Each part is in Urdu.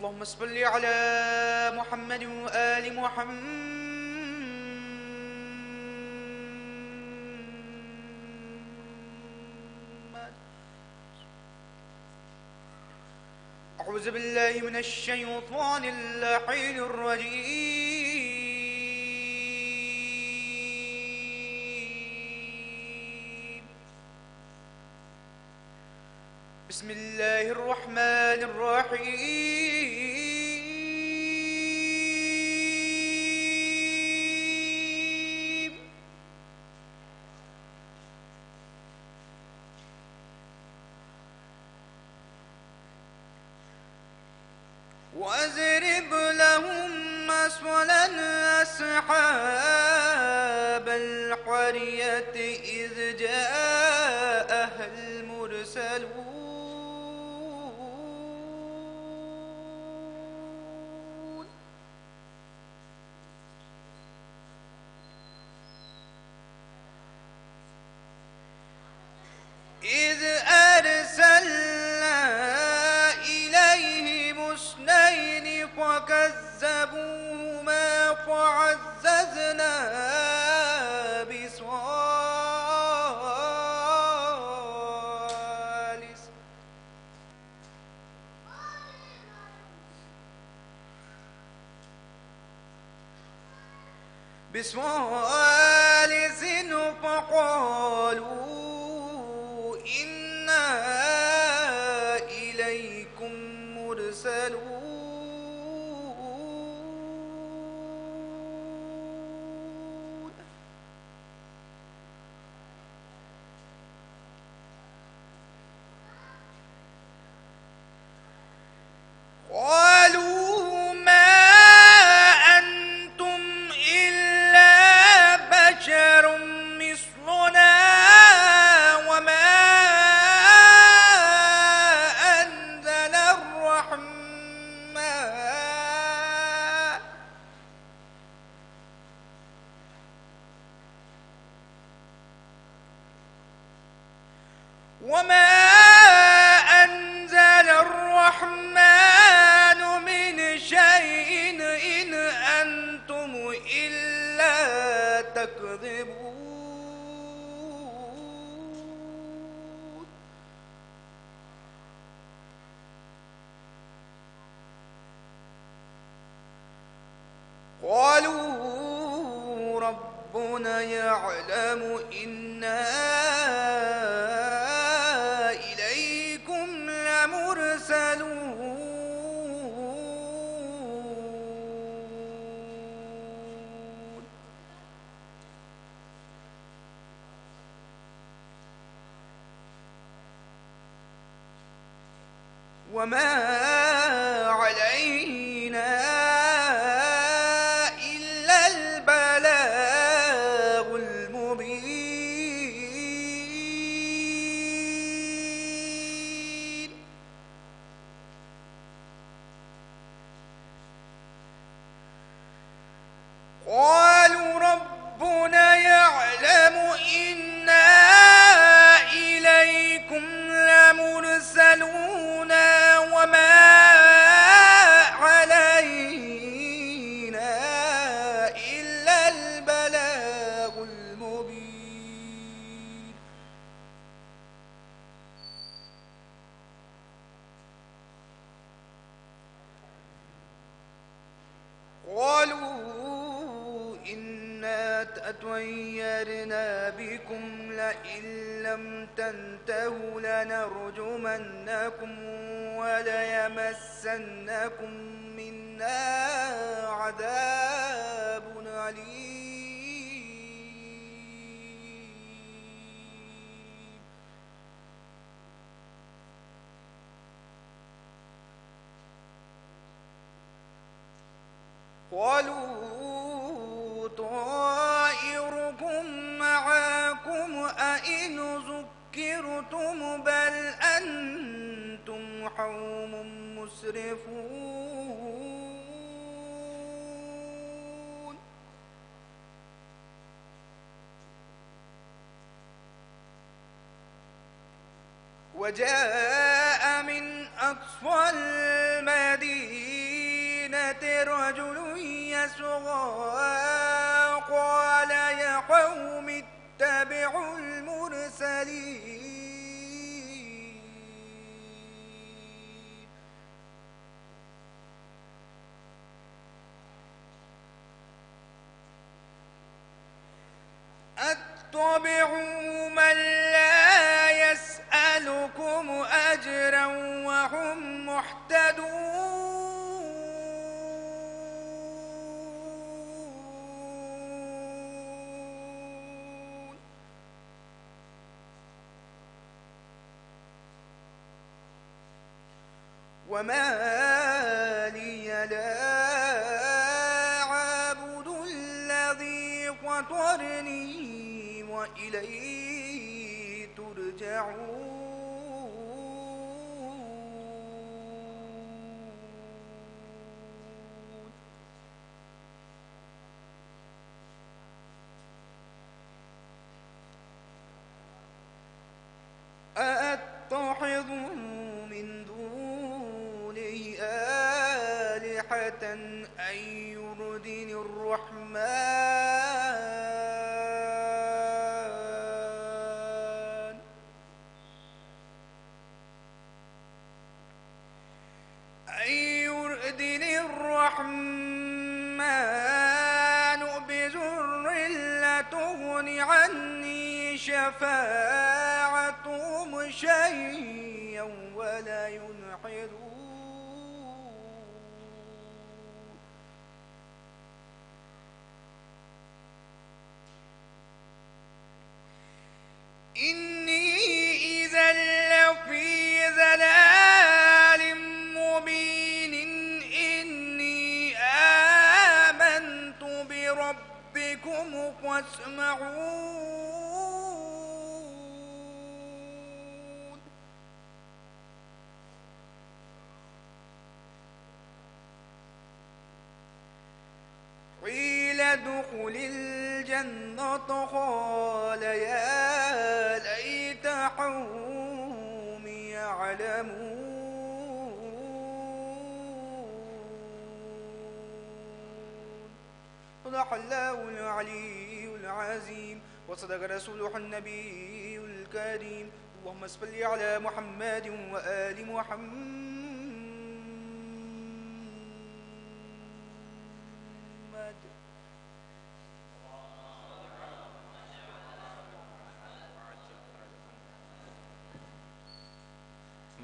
اللهم صل على محمد وآل محمد. أعوذ بالله من الشيطان اللعين الرجيم. بسم الله الرحمن الرحيم. واضرب لهم مثلا أصحاب القرية إذ جاءها المرسلون. إذ أرسلنا إليهم اثنين فكذبوهما فعززنا بثالث فقالوا إنا إليكم مرسلون. قالوا ما أنتم إلا بشر مثلنا وما أنزل الرحمن من شيء إن أنتم إلا تكذبون. قالوا ربنا يعلم إنا إليكم لمرسلون. وما علينا إلا البلاغ المبين. قالوا ربنا يعلم إنا إليكم لمرسلون وما علينا إلا البلاغ المبين. قالوا إنا تطيرنا بكم لئن لم تنتهوا لنرجمنكم وليمسنكم منا عذاب أليم. قالوا طائركم معكم أئن ذكرتم بل أنتم قوم مسرفون. وجاء من أقصى المدينة فاستسقى قال يا قوم اتبعوا المرسلين اتبعوا من لا يسألكم أجرا وهم محتدون وما لي لا أعبد الذي فطرني وإليه ترجعون أأتخذ من دونه آلهة أن يردني الرحمن بضر لا تغن عني شفاعتهم شيئا ولا ينحرون إني إذا لفي ضلال مبين إني آمنت بربكم فاسمعون قيل ادخل الجنة قال يا ليت قومي يعلمون صدق الله العلي العظيم وصدق رسوله النبي الكريم اللهم صل على محمد وآل محمد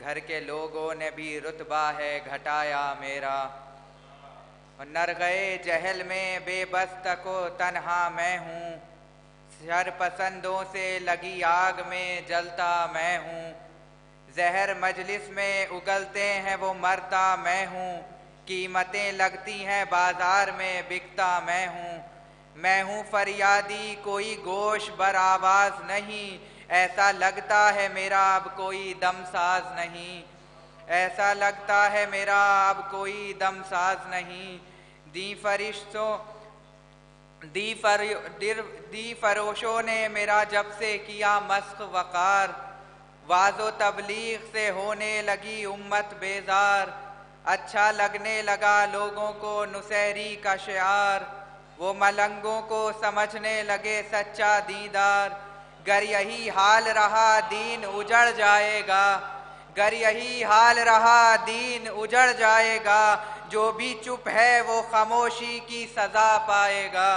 گھر کے لوگوں نے بھی رتبہ ہے گھٹایا میرا، نر گئے جہل میں بے بس تک و تنہا میں ہوں، شر پسندوں سے لگی آگ میں جلتا میں ہوں، زہر مجلس میں اگلتے ہیں وہ مرتا میں ہوں، قیمتیں لگتی ہیں بازار میں بکتا میں ہوں فریادی کوئی گوش بر آواز نہیں، ایسا لگتا ہے میرا اب کوئی دم ساز نہیں، ایسا لگتا ہے میرا اب کوئی دم ساز نہیں، دی فروشوں نے میرا جب سے کیا مسخ وقار، واز و تبلیغ سے ہونے لگی امت بیزار، اچھا لگنے لگا لوگوں کو نصیری کا شعار، وہ ملنگوں کو سمجھنے لگے سچا دیندار، گر یہی حال رہا دین اجڑ جائے گا، گر یہی حال رہا دین اجڑ جائے گا، جو بھی چپ ہے وہ خاموشی کی سزا پائے گا،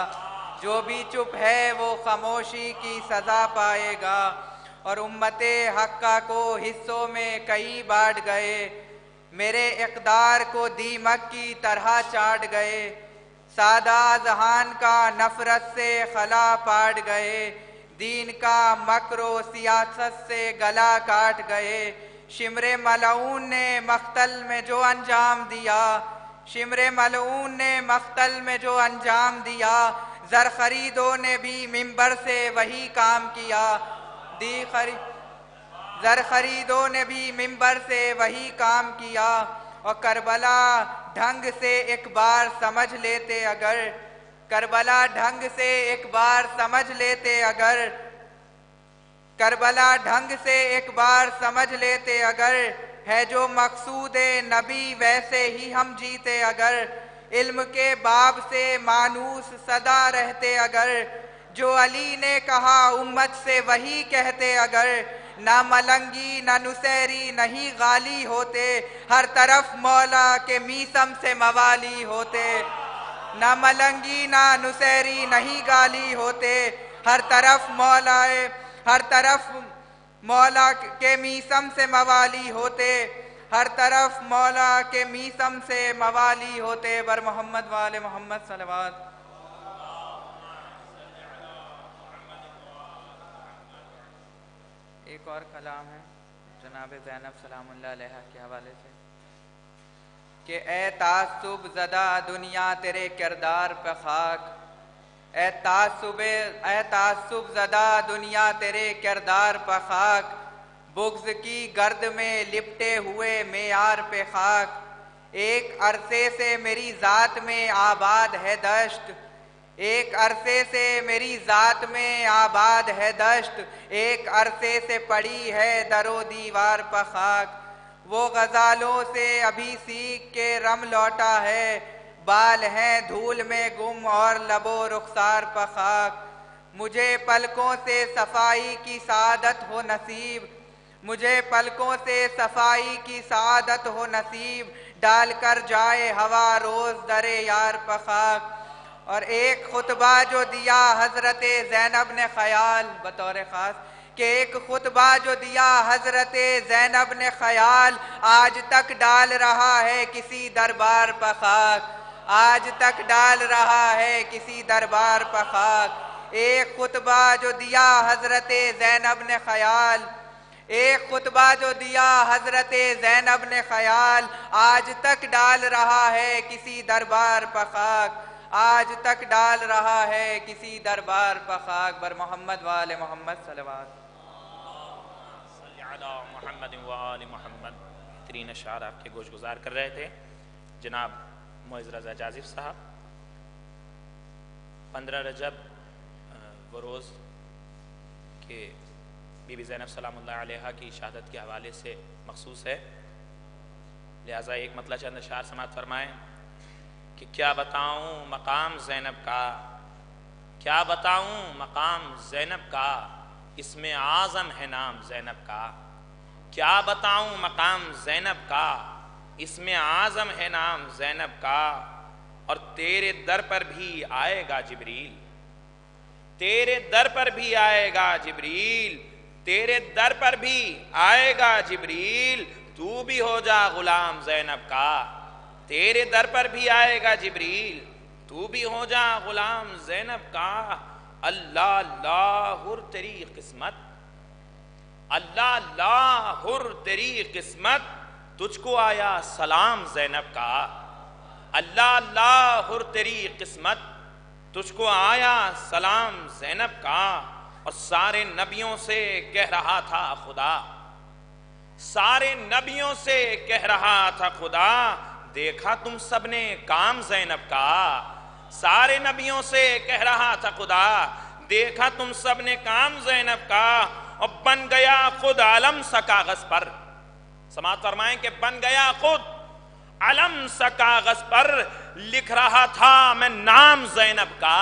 جو بھی چپ ہے وہ خاموشی کی سزا پائے گا، اور امت حقہ کو حصوں میں کئی بانٹ گئے، میرے اقدار کو دیمک کی طرح چاٹ گئے، سادہ اذہان کا نفرت سے خلا پاٹ گئے، دین کا مکر و سیاست سے گلا کاٹ گئے، شمر ملعون نے مقتل میں جو انجام دیا، شمر ملعون نے مقتل میں جو انجام دیا، زر خریدوں نے بھی منبر سے وہی کام کیا، زر خریدوں نے بھی منبر سے وہی کام کیا، اور کربلا ڈھنگ سے ایک بار سمجھ لیتے اگر، کربلا ڈھنگ سے ایک بار سمجھ لیتے اگر، کربلا ڈھنگ سے ایک بار سمجھ لیتے اگر، ہے جو مقصود نبی ویسے ہی ہم جیتے اگر، علم کے باب سے مانوس صدا رہتے اگر، جو علی نے کہا امت سے وہی کہتے اگر، نہ ملنگی نہ نصیری نہیں غالی ہوتے، ہر طرف مولا کے میثم سے موالی ہوتے، نہ ملنگی نہ نصیری نہیں غالی ہوتے، ہر طرف مولا کے میثم سے موالی ہوتے، ہر طرف مولا کے میثم سے موالی ہوتے، بر محمد وآل محمد صلوات۔ ایک اور کلام ہے جناب زینب سلام اللہ علیہ کے حوالے سے کہ اے تعصب زدہ دنیا تیرے کردار پہ خاک، اے تعصب زدہ دنیا تیرے کردار پہ خاک، بغض کی گرد میں لپٹے ہوئے معیار پہ خاک، ایک عرصے سے میری ذات میں آباد ہے دشت، ایک عرصے سے میری ذات میں آباد ہے دشت، ایک عرصے سے پڑی ہے در و دیوار پہ خاک، وہ غزالوں سے ابھی سیکھ کے رم لوٹا ہے، بال ہیں دھول میں گم اور لب و رخسار پہ خاک، مجھے پلکوں سے صفائی کی سعادت ہو نصیب، مجھے پلکوں سے صفائی کی سعادت ہو نصیب، ڈال کر جائے ہوا روز در یار پہ خاک، اور ایک خطبہ جو دیا حضرت زینب نے خیال بطور خاص، کہ ایک خطبہ جو دیا حضرت زینب نے خیال، آج تک ڈال رہا ہے کسی دربار پہ خاک، آج تک ڈال رہا ہے کسی دربار پہ خاک، ایک خطبہ جو دیا حضرت زینب نے خیال، ایک خطبہ جو دیا حضرت زینب نے خیال، آج تک ڈال رہا ہے کسی دربار پہ خاک، آج تک ڈال رہا ہے کسی دربار پہ خاک، بر محمد وآل محمد صلوات۔ صلی علی محمد وآل محمد۔ بہترین اشعار آپ کے گوش گزار کر رہے تھے جناب معز رضا جازف صاحب۔ 15 رجب وہ روز کہ بی بی زینب سلام اللہ علیہ کی شہادت کے حوالے سے مخصوص ہے، لہٰذا ایک مطلع چند اشعار سماعت فرمائیں کہ کیا بتاؤں مقام زینب کا، کیا بتاؤں مقام زینب کا، اس میں اعظم ہے نام زینب کا، کیا بتاؤں مقام زینب کا، اس میں اعظم ہے نام زینب کا، اور تیرے در پر بھی آئے گا جبریل، تیرے در پر بھی آئے گا جبریل، تیرے در پر بھی آئے گا جبریل، تو بھی ہو جا غلام زینب کا، تیرے در پر بھی آئے گا جبریل، تو بھی ہو جا غلام زینب کا، اللہ اللہ ہر تیری قسمت، اللہ اللہ ہر تیری قسمت، تجھ کو آیا سلام زینب کا، اللہ اللہ ہر تیری قسمت، تجھ کو آیا سلام زینب کا۔ اور سارے نبیوں سے کہہ رہا تھا خدا، سارے نبیوں سے کہہ رہا تھا خدا، دیکھا تم سب نے کام زینب کا، سارے نبیوں سے کہہ رہا تھا خدا، دیکھا تم سب نے کام زینب کا، اور بن گیا خود علم سا کاغذ پر، سماعت فرمائیں کہ بن گیا خود علم سا کاغذ پر، لکھ رہا تھا میں نام زینب کا،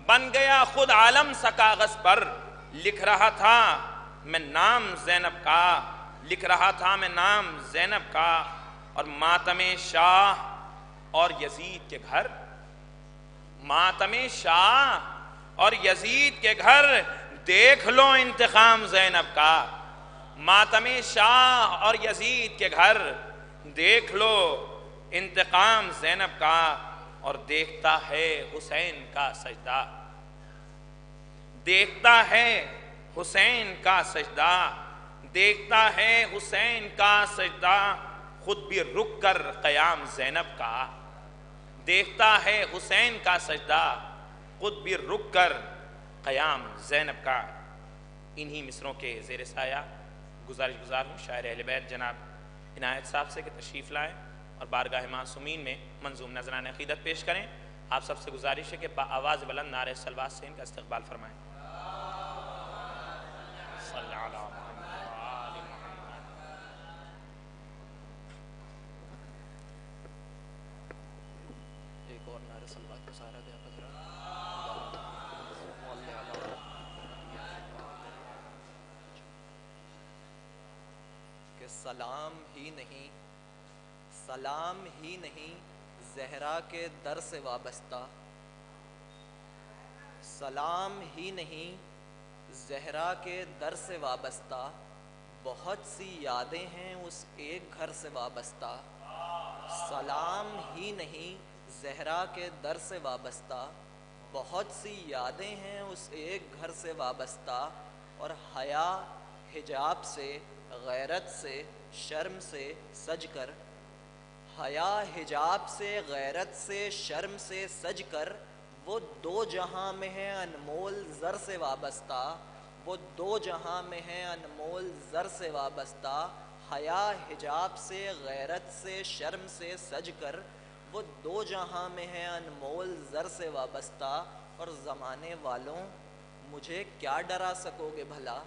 بن گیا خود عالم سا کاغذ پر، لکھ رہا تھا میں نام زینب کا، لکھ رہا تھا میں نام زینب کا۔ اور ماتم شاہ اور یزید کے گھر، ماتم شاہ اور یزید کے گھر، دیکھ لو انتقام زینب کا، ماتم شاہ اور یزید کے گھر، دیکھ لو انتقام زینب کا۔ اور دیکھتا ہے حسین کا سجدہ، دیکھتا ہے حسین کا سجدہ، دیکھتا ہے حسین کا سجدہ، خود بھی رک کر قیام زینب کا، دیکھتا ہے حسین کا سجدہ، خود بھی رک کر قیام زینب کا۔ انہی مصروں کے زیر سایہ گزارش گزار ہوں شاعر اہل بیت جناب عنایت صاحب سے کہ تشریف لائیں اور بارگاہ معصومین میں منظوم نذرانہ عقیدت پیش کریں۔ آپ سب سے گزارش ہے کہ آواز بلند نعرہ صلوات سے ان کا استقبال فرمائیں۔ صلی علی محمد وآل محمد۔ ایک اور نعرہ صلوات کا سہارا دیا حضرات۔ کہ سلام ہی نہیں، سلام ہی نہیں زہرا کے در سے وابستہ، سلام ہی نہیں زہرا کے در سے وابستہ، بہت سی یادیں ہیں اس ایک گھر سے وابستہ، سلام ہی نہیں زہرا کے در سے وابستہ، بہت سی یادیں ہیں اس ایک گھر سے وابستہ، اور حیا حجاب سے غیرت سے شرم سے سج کر، حیا حجاب سے غیرت سے شرم سے سج کر، وہ دو جہاں میں ہے انمول زر سے وابستہ، وہ دو جہاں میں ہے انمول زر سے وابستہ، حیا حجاب سے غیرت سے شرم سے سج کر، وہ دو جہاں میں ہے انمول زر سے وابستہ، اور زمانے والوں مجھے کیا ڈرا سکو گے بھلا،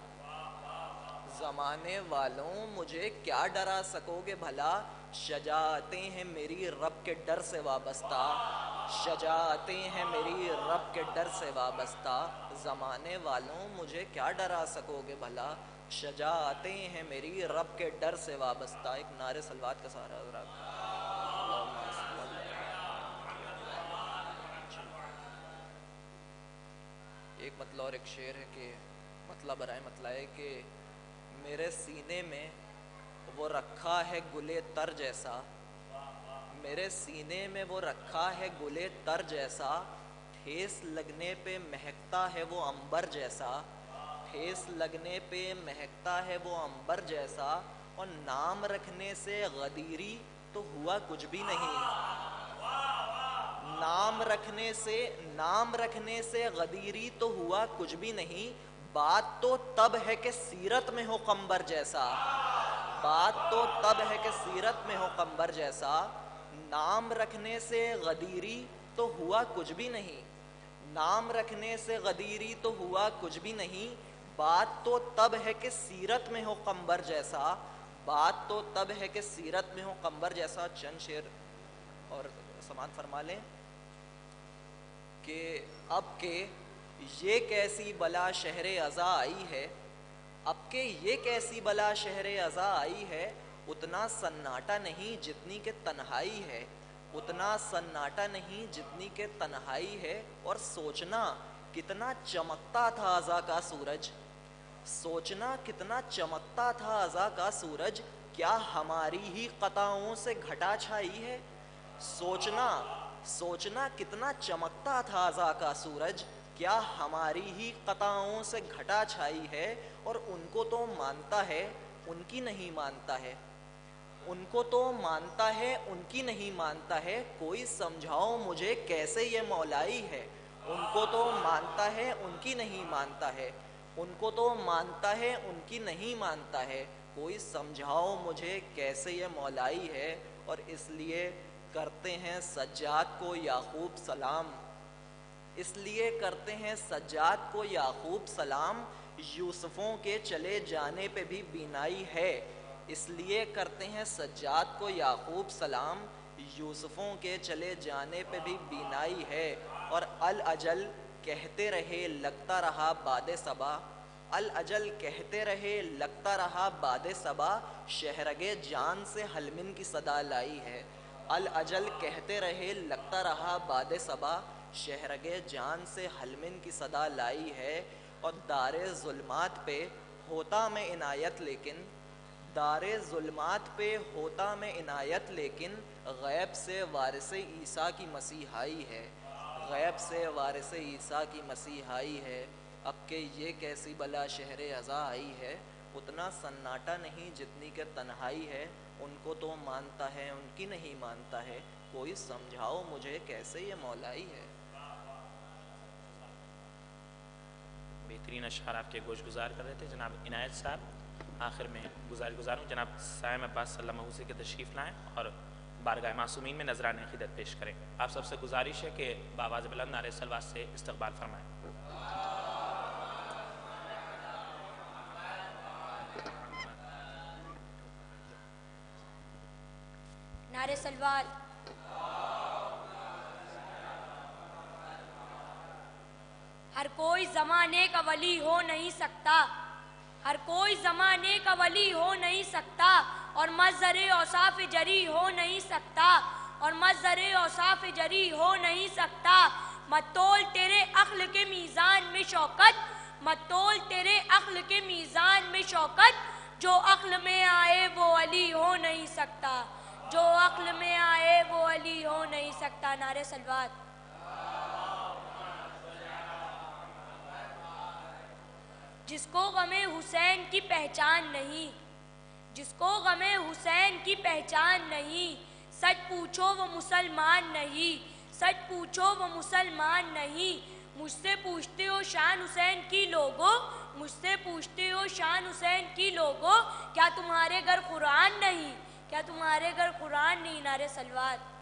زمانے والوں مجھے کیا ڈرا سکو گے بھلا، شجاعتیں ہیں میری رب کے ڈر سے وابستہ، شجاعتیں ہیں میری رب کے ڈر سے وابستہ، زمانے والوں مجھے کیا ڈرا سکو گے بھلا، شجاعتیں ہیں میری رب کے ڈر سے وابستہ۔ ایک نعرہ صلوات کا سہارا حضرات۔ ایک مطلب اور ایک شعر ہے کہ مطلب برائے مطلع ہے کہ میرے سینے میں وہ رکھا ہے گلے تر جیسا، میرے سینے میں وہ رکھا ہے گلے تر جیسا، ٹھیس لگنے پہ مہکتا ہے وہ عنبر جیسا، ٹھیس لگنے پہ مہکتا ہے وہ عنبر جیسا، اور نام رکھنے سے غدیری تو ہوا کچھ بھی نہیں، نام رکھنے سے غدیری تو ہوا کچھ بھی نہیں، بات تو تب ہے کہ سیرت میں ہو قمبر جیسا، بات تو تب ہے کہ سیرت میں ہو قمبر جیسا، نام رکھنے سے غدیری تو ہوا کچھ بھی نہیں، نام رکھنے سے غدیری تو ہوا کچھ بھی نہیں، بات تو تب ہے کہ سیرت میں ہو قمبر جیسا، بات تو تب ہے کہ سیرت میں ہو قمبر جیسا۔ چند شعر اور سماعت فرما لیں کہ اب کہ یہ کیسی بلا شہر ازا آئی ہے، اب کہ یہ کیسی بلا شہر ازا آئی ہے، اتنا سناٹا نہیں جتنی کہ تنہائی ہے، اتنا سناٹا نہیں جتنی کہ تنہائی ہے، اور سوچنا کتنا چمکتا تھا ازا کا سورج، سوچنا کتنا چمکتا تھا ازا کا سورج، کیا ہماری ہی قطعوں سے گھٹا چھائی ہے؟ سوچنا کتنا چمکتا تھا ازاں کا سورج، کیا ہماری ہی قطعوں سے گھٹا چھائی ہے؟ اور ان کو تو مانتا ہے ان کی نہیں مانتا ہے، ان کو تو مانتا ہے ان کی نہیں مانتا ہے، کوئی سمجھاؤ مجھے کیسے یہ مولائی ہے؟ ان کو تو مانتا ہے ان کی نہیں مانتا ہے، ان کو تو مانتا ہے ان کی نہیں مانتا ہے، کوئی سمجھاؤ مجھے کیسے یہ مولائی ہے؟ اور اس لیے کرتے ہیں سجاد کو یعقوب سلام، اس لیے کرتے ہیں سجاد کو یعقوب سلام، یوسفوں کے چلے جانے پہ بھی بینائی ہے، اس لیے کرتے ہیں سجاد کو یعقوب سلام، یوسفوں کے چلے جانے پہ بھی بینائی ہے۔ اور الاجل کہتے رہے لگتا رہا باد صبا، الاجل کہتے رہے لگتا رہا باد صبا، شہرگے جان سے حلمن کی صدا لائی ہے، الاجل کہتے رہے لگتا رہا باد صبا، شہرگے جان سے حلمن کی صدا لائی ہے۔ اور دار ظلمات پہ ہوتا میں عنایت لیکن، دار ظلمات پہ ہوتا میں عنایت لیکن، غیب سے وارث عیسیٰ کی مسیحائی ہے، غیب سے وارث عیسیٰ کی مسیحائی ہے، اب کہ یہ کیسی بلا شہر ازاں آئی ہے، اتنا سناٹا نہیں جتنی کہ تنہائی ہے، ان کو تو مانتا ہے ان کی نہیں مانتا ہے، کوئی سمجھاؤ مجھے کیسے یہ مولائی ہے۔ بہترین اشعار آپ کے گوش گزار کر رہے تھے جناب عنایت صاحب۔ آخر میں گزاروں جناب سائم عباس صلی اللہ علیہ وسلم کے تشریف لائیں اور بارگاہ معصومین میں نذرانہ عقیدت پیش کریں۔ آپ سب سے گزارش ہے کہ بآواز بلند نعرہ صلوات سے استقبال فرمائیں۔ نعرہ صلوات۔ ہر کوئی زمانے کا ولی ہو نہیں سکتا، ہر کوئی زمانے کا ولی ہو نہیں سکتا، اور مظہر اوصاف جری ہو نہیں سکتا، اور مظہر اوصاف جری ہو نہیں سکتا، مت تول تیرے عقل کے میزان میں شوکت، مت تول تیرے عقل کے میزان میں شوکت، جو عقل میں آئے وہ علی ہو نہیں سکتا، جو عقل میں آئے وہ علی ہو نہیں سکتا۔ نعرہ صلوات۔ جس کو غم حسین کی پہچان نہیں، جس کو غم حسین کی پہچان نہیں، سچ پوچھو وہ مسلمان نہیں، سچ پوچھو وہ مسلمان نہیں، مجھ سے پوچھتے ہو شان حسین کی لوگو، مجھ سے پوچھتے ہو شان حسین کی لوگو، کیا تمہارے گھر قرآن نہیں، کیا تمہارے گھر قرآن نہیں؟ نعرہ صلوات۔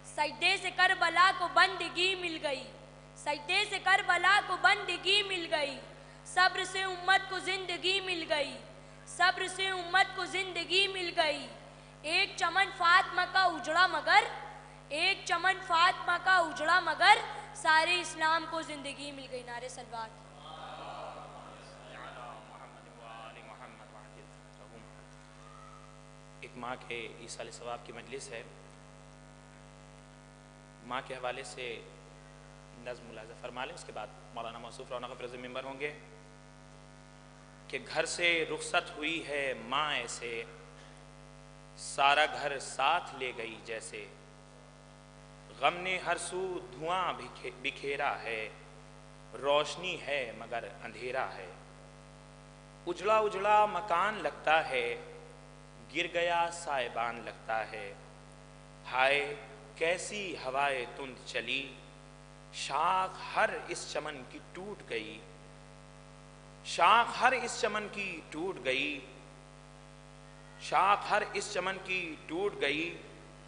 سجدے سے کربلا کو بندگی مل گئی، سجدے سے کربلا کو بندگی مل گئی، صبر سے امت کو زندگی مل گئی، صبر سے امت کو زندگی مل گئی، ایک چمن فاطمہ کا اجڑا مگر، ایک چمن فاطمہ کا اجڑا مگر، سارے اسلام کو زندگی مل گئی۔ نعرہ صلوات۔ ایک ماں کے ایصال ثواب کی مجلس ہے، ماں کے حوالے سے نظم ملاحظہ فرما لیں، اس کے بعد مولانا موصوف رونق افروز ممبر ہوں گے۔ کہ گھر سے رخصت ہوئی ہے ماں ایسے، سارا گھر ساتھ لے گئی جیسے، غم نے ہر سو دھواں بکھیرا ہے، روشنی ہے مگر اندھیرا ہے، اجڑا اجڑا مکان لگتا ہے، گر گیا سائبان لگتا ہے، ہائے کیسی ہوائے تند چلی، شاخ ہر اس چمن کی ٹوٹ گئی، شاخ ہر اس چمن کی ٹوٹ گئی، شاخ ہر اس چمن کی ٹوٹ گئی،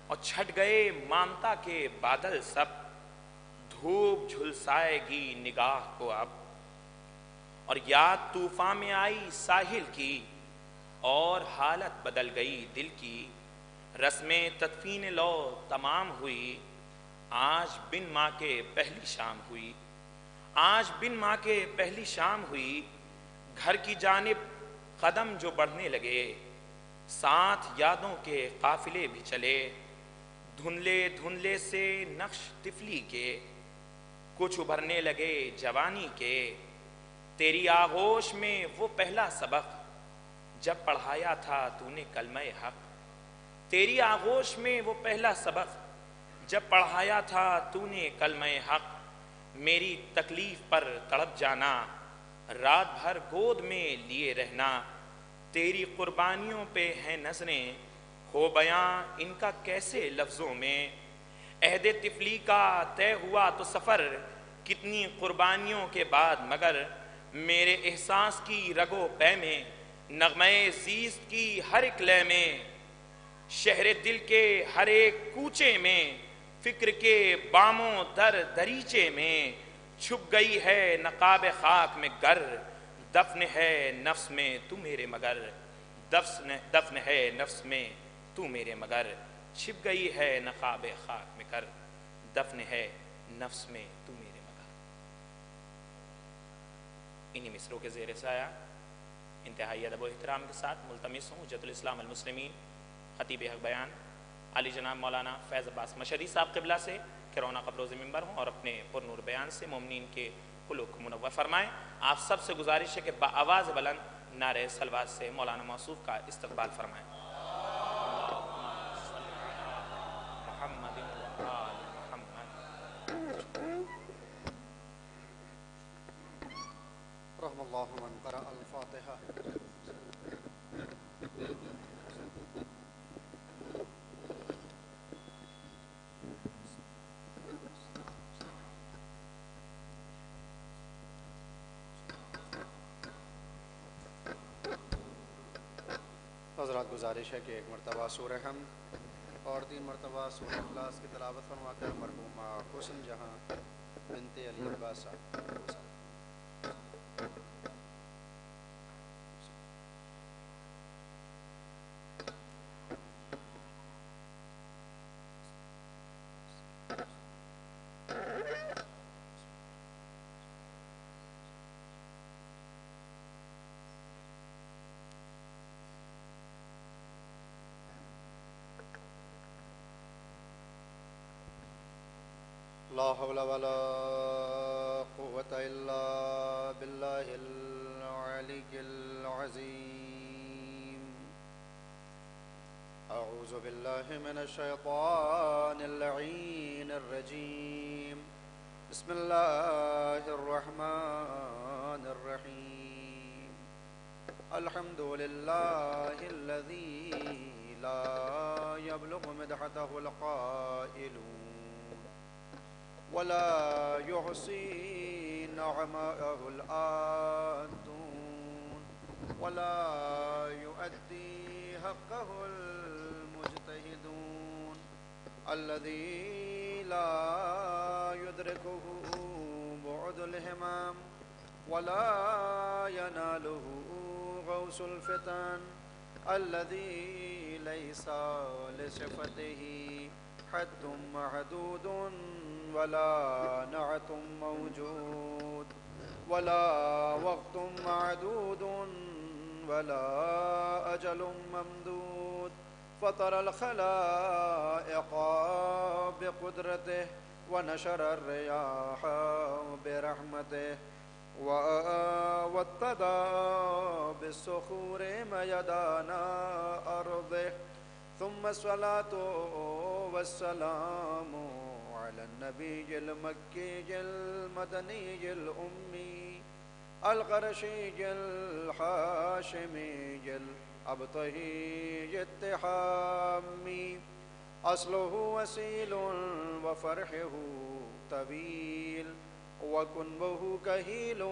اور چھٹ گئے مامتا کے بادل سب، دھوپ جھلسائے گی نگاہ کو اب، اور یاد طوفان میں آئی ساحل کی، اور حالت بدل گئی دل کی، رسمیں تدفین لو تمام ہوئی، آج بن ماں کے پہلی شام ہوئی، آج بن ماں کے پہلی شام ہوئی، گھر کی جانب قدم جو بڑھنے لگے، ساتھ یادوں کے قافلے بھی چلے، دھندلے دھندلے سے نقش طفلی کے، کچھ ابھرنے لگے جوانی کے، تیری آغوش میں وہ پہلا سبق جب پڑھایا تھا تو نے کلمہ حق، تیری آغوش میں وہ پہلا سبق جب پڑھایا تھا تو نے کلمہ حق، میری تکلیف پر تڑپ جانا، رات بھر گود میں لیے رہنا، تیری قربانیوں پہ ہیں نظریں، ہو بیاں ان کا کیسے لفظوں میں، عہد طفلی کا طے ہوا تو سفر، کتنی قربانیوں کے بعد مگر، میرے احساس کی رگو پے میں، نغمہ زیست کی ہر ایک لے میں، شہر دل کے ہر ایک کوچے میں، فکر کے باموں در دریچے میں، چھپ گئی ہے نقاب خاک میں گر، دفن ہے نفس میں تو میرے مگر، دفن ہے نفس میں تو میرے مگر، چھپ گئی ہے نقاب خاک میں گر، دفن ہے نفس میں تو میرے مگر۔ انہی مصروں کے زیر سایہ انتہائی ادب و احترام کے ساتھ ملتمس ہوں حجت الاسلام المسلمین خطیب حق بیان علی جناب مولانا فیض عباس مشہدی صاحب قبلہ سے کہ رونق افروز ممبر ہوں اور اپنے پر نور بیان سے مومنین کے قلوب کو منور فرمائیں۔ آپ سب سے گزارش ہے کہ بآواز بلند نعرہ صلوات سے مولانا موصوف کا استقبال فرمائیں۔ محمد و آل محمد۔ رحم اللہ من قرأ الفاتحہ۔ حضرات گزارش ہے کہ ایک مرتبہ سورہ حمد اور 3 مرتبہ سورہ اخلاص کی تلاوت فرما کر مرحومہ حسن جہاں بنت علی عباس صاحب لا حول ولا قوة إلا بالله العلي العظيم أعوذ بالله من الشيطان اللعين الرجيم بسم الله الرحمن الرحيم الحمد لله الذي لا يبلغ مدحته القائلون ولا يحصي نعماءه الآتون ولا يؤدي حقه المجتهدون الذي لا يدركه بعد الهمام ولا يناله غوث الفتن الذي ليس لصفته حد محدود ولا نعت موجود ولا وقت معدود ولا أجل ممدود فطر الخلائق بقدرته ونشر الرياح برحمته واتدى بالصخور ميدان أرضه ثم الصلاة والسلام على النبي المكي المدني الأمي القرشي الحاشمي الأبطهي التحامي أصله وسيل وفرحه طويل وكنبه كهيل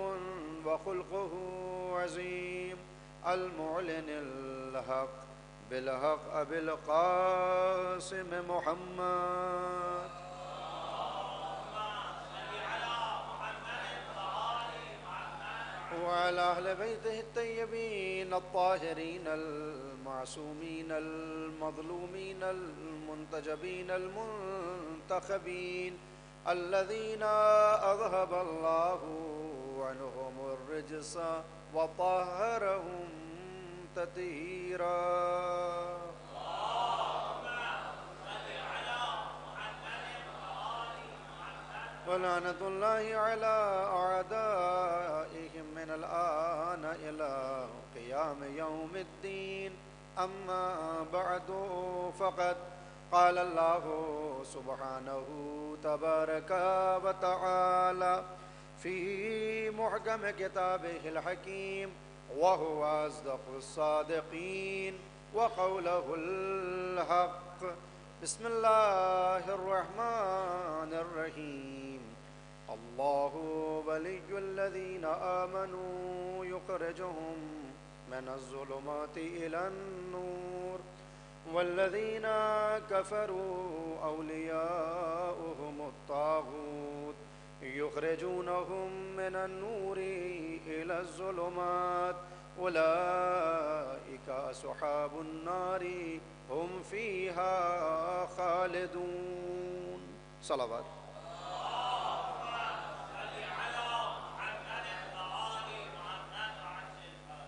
وخلقه عظيم المعلن الحق بالحق أبي القاسم محمد وعلى أهل بيته الطيبين الطاهرين المعصومين المظلومين المنتجبين المنتخبين الذين أذهب الله عنهم الرجس وطهرهم تطهيرا ولعنة الله على أعدائهم من من الآن إلى قيام يوم الدين أما بعد فقد قال الله سبحانه تبارك وتعالى في محكم كتابه الحكيم وهو أصدق الصادقين وقوله الحق بسم الله الرحمن الرحيم الله ولي الذين آمنوا يخرجهم من الظلمات إلى النور والذين كفروا أولياؤهم الطاغوت يخرجونهم من النور إلى الظلمات أولئك أصحاب النار هم فيها خالدون صلوات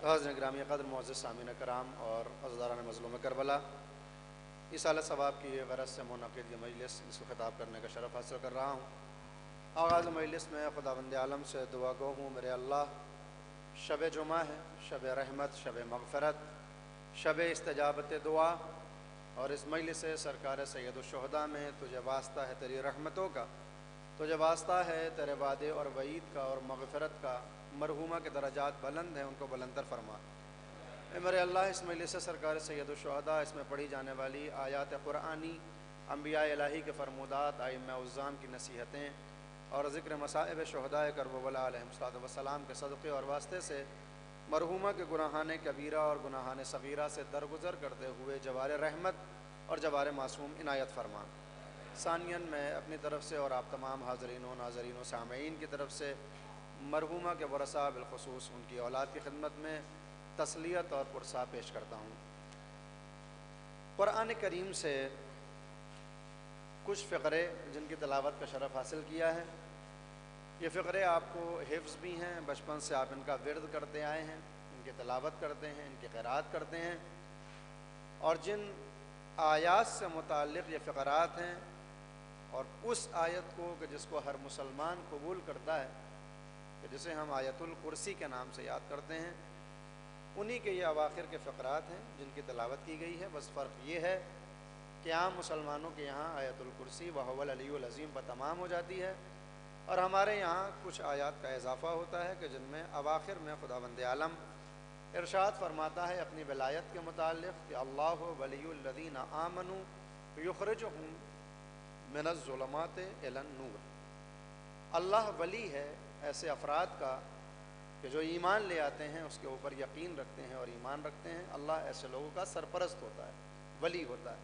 حاضرین گرامی قدر معزز سامعین کرام اور عزاداران مظلوم کربلا، اصالت ثواب کی غرض سے منعقد یہ مجلس اس کو خطاب کرنے کا شرف حاصل کر رہا ہوں۔ آغاز مجلس میں خداوند عالم سے دعا گو ہوں میرے اللہ، شب جمعہ ہے، شب رحمت، شب مغفرت، شب استجابت دعا، اور اس مجلس سرکار سید الشہداء میں تجھے واسطہ ہے تیری رحمتوں کا، تجھے واسطہ ہے تیرے وعدے اور وعید کا اور مغفرت کا۔ مرحومہ کے درجات بلند ہیں، ان کو بلندر فرما۔ اے میرے اللہ، اس مجلس سرکار سید الشہداء، اس میں پڑھی جانے والی آیات قرآنی، انبیاء الہی کے فرمودات، ائمہ اعظام کی نصیحتیں اور ذکر مصائب شہداء کربلا علیہ السلام کے صدقے اور واسطے سے مرحومہ کے گناہان کبیرہ اور گناہان صغیرہ سے درگزر کرتے ہوئے جوار رحمت اور جوار معصوم عنایت فرما۔ ثانیاً میں اپنی طرف سے اور آپ تمام حاضرین و ناظرین و سامعین کی طرف سے مرحومہ کے ورثاء بالخصوص ان کی اولاد کی خدمت میں تسلیت اور پرسا پیش کرتا ہوں۔ قرآن کریم سے کچھ فقرے جن کی تلاوت کا شرف حاصل کیا ہے، یہ فقرے آپ کو حفظ بھی ہیں، بچپن سے آپ ان کا ورد کرتے آئے ہیں، ان کی تلاوت کرتے ہیں، ان کی قرات کرتے ہیں، اور جن آیات سے متعلق یہ فقرات ہیں اور اس آیت کو کہ جس کو ہر مسلمان قبول کرتا ہے، کہ جسے ہم آیت الکرسی کے نام سے یاد کرتے ہیں، انہی کے یہ اواخر کے فقرات ہیں جن کی تلاوت کی گئی ہے۔ بس فرق یہ ہے کہ عام مسلمانوں کے یہاں آیت الکرسی وہو العلی العظیم پر تمام ہو جاتی ہے، اور ہمارے یہاں کچھ آیات کا اضافہ ہوتا ہے کہ جن میں اواخر میں خداوند عالم ارشاد فرماتا ہے اپنی ولایت کے متعلق کہ اللہ ولی الذین آمنوا یخرجہم من الظلمات الی النور۔ اللہ ولی ہے ایسے افراد کا کہ جو ایمان لے آتے ہیں، اس کے اوپر یقین رکھتے ہیں اور ایمان رکھتے ہیں۔ اللہ ایسے لوگوں کا سرپرست ہوتا ہے، ولی ہوتا ہے،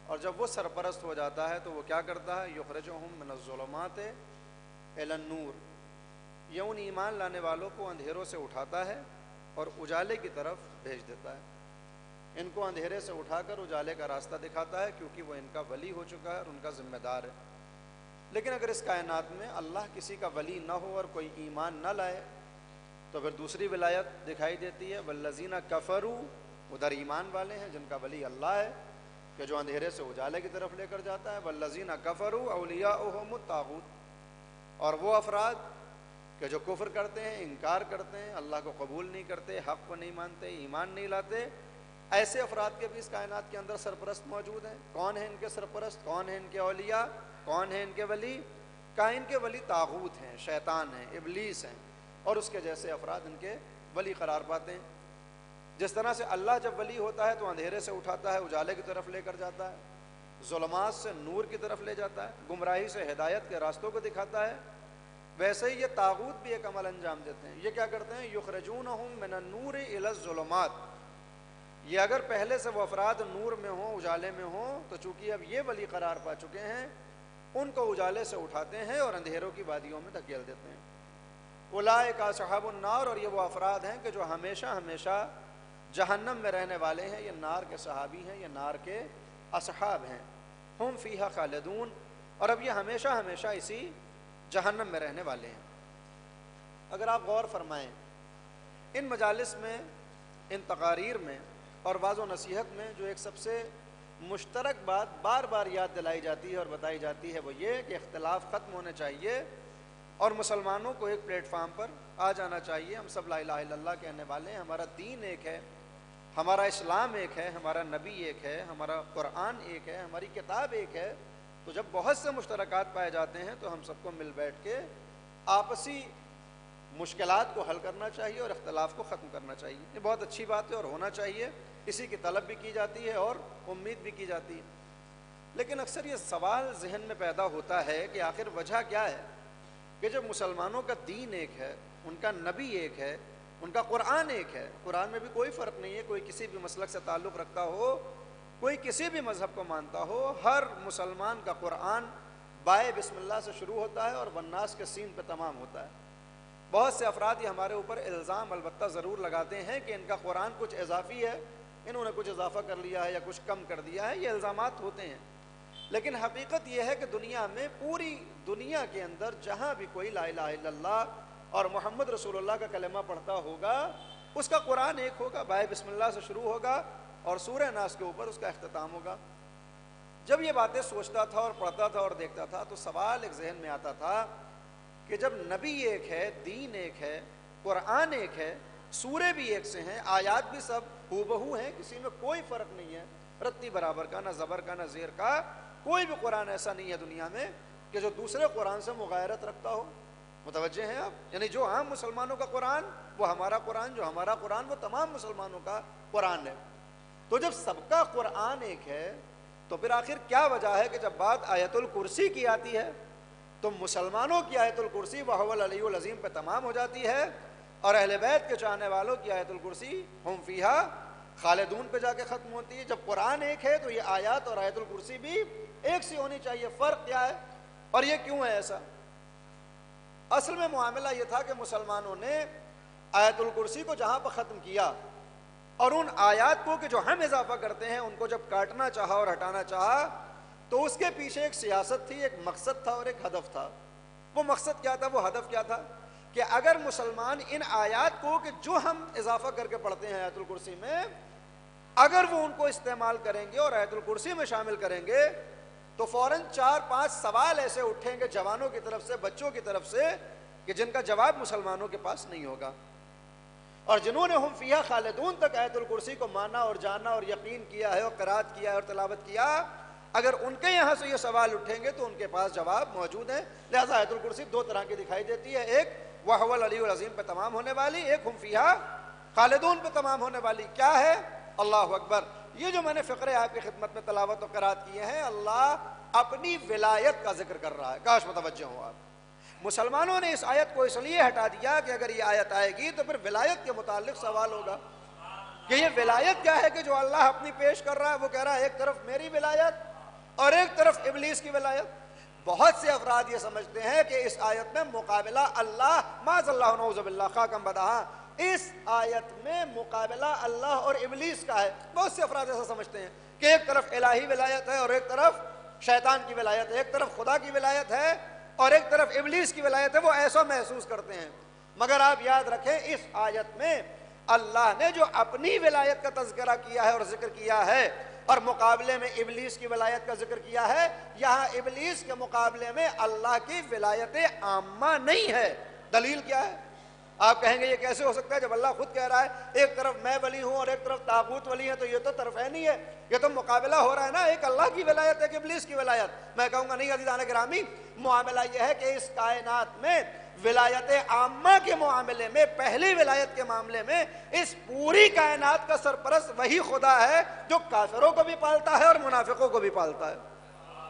اور جب وہ سرپرست ہو جاتا ہے تو وہ کیا کرتا ہے؟ یخرجہم من الظلمات الی النور، یہ ان ایمان لانے والوں کو اندھیروں سے اٹھاتا ہے اور اجالے کی طرف بھیج دیتا ہے۔ ان کو اندھیرے سے اٹھا کر اجالے کا راستہ دکھاتا ہے، کیونکہ وہ ان کا ولی ہو چکا ہے اور ان کا ذمہ دار ہے۔ لیکن اگر اس کائنات میں اللہ کسی کا ولی نہ ہو اور کوئی ایمان نہ لائے تو پھر دوسری ولایت دکھائی دیتی ہے، والذین کفروا، ادھر ایمان والے ہیں جن کا ولی اللہ ہے کہ جو اندھیرے سے اجالے کی طرف لے کر جاتا ہے، والذین کفروا اولیاؤہم الطاغوت، اور وہ افراد کہ جو کفر کرتے ہیں، انکار کرتے ہیں، اللہ کو قبول نہیں کرتے، حق کو نہیں مانتے، ایمان نہیں لاتے، ایسے افراد کے بھی اس کائنات کے اندر سرپرست موجود ہیں۔ کون ہیں ان کے سرپرست؟ کون ہیں ان کے اولیاء؟ کون ہیں ان کے ولی؟ کائن کے ولی طاغوت ہیں، شیطان ہیں، ابلیس ہیں، اور اس کے جیسے افراد ان کے ولی قرار پاتے ہیں۔ جس طرح سے اللہ جب ولی ہوتا ہے تو اندھیرے سے اٹھاتا ہے، اجالے کی طرف لے کر جاتا ہے، ظلمات سے نور کی طرف لے جاتا ہے، گمراہی سے ہدایت کے راستوں کو دکھاتا ہے، ویسے ہی یہ طاغوت بھی ایک عمل انجام دیتے ہیں۔ یہ کیا کرتے ہیں؟ یخرجونہم من النور الی الظلمات، یہ اگر پہلے سے وہ افراد نور میں ہوں، اجالے میں ہوں، تو چونکہ اب یہ ولی قرار پا چکے ہیں، ان کو اجالے سے اٹھاتے ہیں اور اندھیروں کی وادیوں میں دھکیل دیتے ہیں۔ اولئک اصحاب النار، اور یہ وہ افراد ہیں کہ جو ہمیشہ ہمیشہ جہنم میں رہنے والے ہیں، یہ نار کے صحابی ہیں، یہ نار کے اصحاب ہیں۔ ہم فیہا خالدون، اور اب یہ ہمیشہ ہمیشہ اسی جہنم میں رہنے والے ہیں۔ اگر آپ غور فرمائیں ان مجالس میں، ان تقاریر میں اور وعظ و نصیحت میں جو ایک سب سے مشترک بات بار بار یاد دلائی جاتی ہے اور بتائی جاتی ہے وہ یہ کہ اختلاف ختم ہونے چاہیے، اور مسلمانوں کو ایک پلیٹ فارم پر آ جانا چاہیے. ہم سب لا الہ الا اللہ کہنے والے ہیں, ہمارا دین ایک ہے, ہمارا اسلام ایک ہے, ہمارا نبی ایک ہے, ہمارا قرآن ایک ہے, ہماری کتاب ایک ہے. تو جب بہت سے مشترکات پائے جاتے ہیں تو ہم سب کو مل بیٹھ کے آپسی مشکلات کو حل کرنا چاہیے اور اختلاف کو ختم کرنا چاہیے. یہ بہت اچھی بات ہے اور ہونا چاہیے, اسی کی طلب بھی کی جاتی ہے اور امید بھی کی جاتی ہے. لیکن اکثر یہ سوال ذہن میں پیدا ہوتا ہے کہ آخر وجہ کیا ہے کہ جب مسلمانوں کا دین ایک ہے, ان کا نبی ایک ہے, ان کا قرآن ایک ہے, قرآن میں بھی کوئی فرق نہیں ہے, کوئی کسی بھی مسلک سے تعلق رکھتا ہو, کوئی کسی بھی مذہب کو مانتا ہو, ہر مسلمان کا قرآن بائے بسم اللہ سے شروع ہوتا ہے اور والناس کے سین پہ تمام ہوتا ہے. بہت سے افراد یہ ہمارے اوپر الزام البتہ ضرور لگاتے ہیں کہ ان کا قرآن کچھ اضافی ہے, انہوں نے کچھ اضافہ کر لیا ہے یا کچھ کم کر دیا ہے. یہ الزامات ہوتے ہیں, لیکن حقیقت یہ ہے کہ دنیا میں, پوری دنیا کے اندر جہاں بھی کوئی لا الہ الا اللہ اور محمد رسول اللہ کا کلمہ پڑھتا ہوگا, اس کا قرآن ایک ہوگا, بائے بسم اللہ سے شروع ہوگا اور سورہ ناس کے اوپر اس کا اختتام ہوگا. جب یہ باتیں سوچتا تھا اور پڑھتا تھا اور دیکھتا تھا تو سوال ایک ذہن میں آتا تھا کہ جب نبی ایک ہے, دین ایک ہے, قرآن ایک ہے, سورے بھی ایک سے ہیں, آیات بھی سب ہو بہو ہیں, کسی میں کوئی فرق نہیں ہے, رتی برابر کا, نہ زبر کا, نہ زیر کا, کوئی بھی قرآن ایسا نہیں ہے دنیا میں کہ جو دوسرے قرآن سے مغایرت رکھتا ہو. متوجہ ہیں آپ؟ یعنی جو عام مسلمانوں کا قرآن وہ ہمارا قرآن, جو ہمارا قرآن وہ تمام مسلمانوں کا قرآن ہے. تو جب سب کا قرآن ایک ہے تو پھر آخر کیا وجہ ہے کہ جب بات آیت الکرسی کی آتی ہے تو مسلمانوں کی آیت الکرسی وہو العلی العظیم پہ تمام ہو جاتی ہے, اور اہل بیت کے چاہنے والوں کی آیت الکرسی ہم فیہا خالدون پہ جا کے ختم ہوتی ہے. جب قرآن ایک ہے تو یہ آیات اور آیت الکرسی بھی ایک سی ہونی چاہیے. فرق کیا ہے اور یہ کیوں ہے ایسا؟ اصل میں معاملہ یہ تھا کہ مسلمانوں نے آیت الکرسی کو جہاں پر ختم کیا اور ان آیات کو کہ جو ہم اضافہ کرتے ہیں ان کو جب کاٹنا چاہا اور ہٹانا چاہا تو اس کے پیچھے ایک سیاست تھی, ایک مقصد تھا اور ایک ہدف تھا. وہ مقصد کیا تھا, وہ ہدف کیا تھا کہ اگر مسلمان ان آیات کو کہ جو ہم اضافہ کر کے پڑھتے ہیں آیت الکرسی میں, اگر وہ ان کو استعمال کریں گے اور آیت الکرسی میں شامل کریں گے تو فوراً 4-5 سوال ایسے اٹھیں گے جوانوں کی طرف سے, بچوں کی طرف سے, کہ جن کا جواب مسلمانوں کے پاس نہیں ہوگا. اور جنہوں نے ہم فیہا خالدون تک آیت الکرسی کو مانا اور جانا اور یقین کیا ہے اور قرات کیا ہے اور تلاوت کیا, اگر ان کے یہاں سے یہ سوال اٹھیں گے تو ان کے پاس جواب موجود ہے. لہذا آیت الکرسی 2 طرح کی دکھائی دیتی ہے, ایک وہو العلی العظیم پہ تمام ہونے والی, ایک ہم فیہا خالدون پہ تمام ہونے والی. کیا ہے؟ اللہ اکبر. یہ جو میں نے فقرے آپ کی خدمت میں تلاوت و قرات کیے ہیں, اللہ اپنی ولایت کا ذکر کر رہا ہے. کاش متوجہ ہوں آپ. مسلمانوں نے اس آیت کو اس لیے ہٹا دیا کہ اگر یہ آیت آئے گی تو پھر ولایت کے متعلق سوال ہوگا کہ یہ ولایت کیا ہے کہ جو اللہ اپنی پیش کر رہا ہے. وہ کہہ رہا ہے ایک طرف میری ولایت اور ایک طرف ابلیس کی ولایت. بہت سے افراد یہ سمجھتے ہیں کہ اس آیت میں مقابلہ اللہ معاذ اللہ نعوذ باللہ خاکم بدہا, اس آیت میں مقابلہ اللہ اور ابلیس کا ہے. بہت سے افراد ایسا سمجھتے ہیں کہ ایک طرف الہی ولایت ہے اور ایک طرف شیطان کی ولایت ہے, ایک طرف خدا کی ولایت ہے اور ایک طرف ابلیس کی ولایت ہے. وہ ایسا محسوس کرتے ہیں. مگر آپ یاد رکھیں اس آیت میں اللہ نے جو اپنی ولایت کا تذکرہ کیا ہے اور ذکر کیا ہے اور مقابلے میں ابلیس کی ولایت کا ذکر کیا ہے, یہاں ابلیس کے مقابلے میں اللہ کی ولایت عامہ نہیں ہے. دلیل کیا ہے؟ آپ کہیں گے یہ کیسے ہو سکتا ہے جب اللہ خود کہہ رہا ہے ایک طرف میں ولی ہوں اور ایک طرف طاغوت ولی ہے, تو یہ تو طرفینی ہے, یہ تو مقابلہ ہو رہا ہے نا, ایک اللہ کی ولایت ایک ابلیس کی ولایت. میں کہوں گا نہیں عزیزان گرامی, معاملہ یہ ہے کہ اس کائنات میں ولایت عامہ کے معاملے میں, پہلی ولایت کے معاملے میں, اس پوری کائنات کا سرپرست وہی خدا ہے جو کافروں کو بھی پالتا ہے اور منافقوں کو بھی پالتا ہے.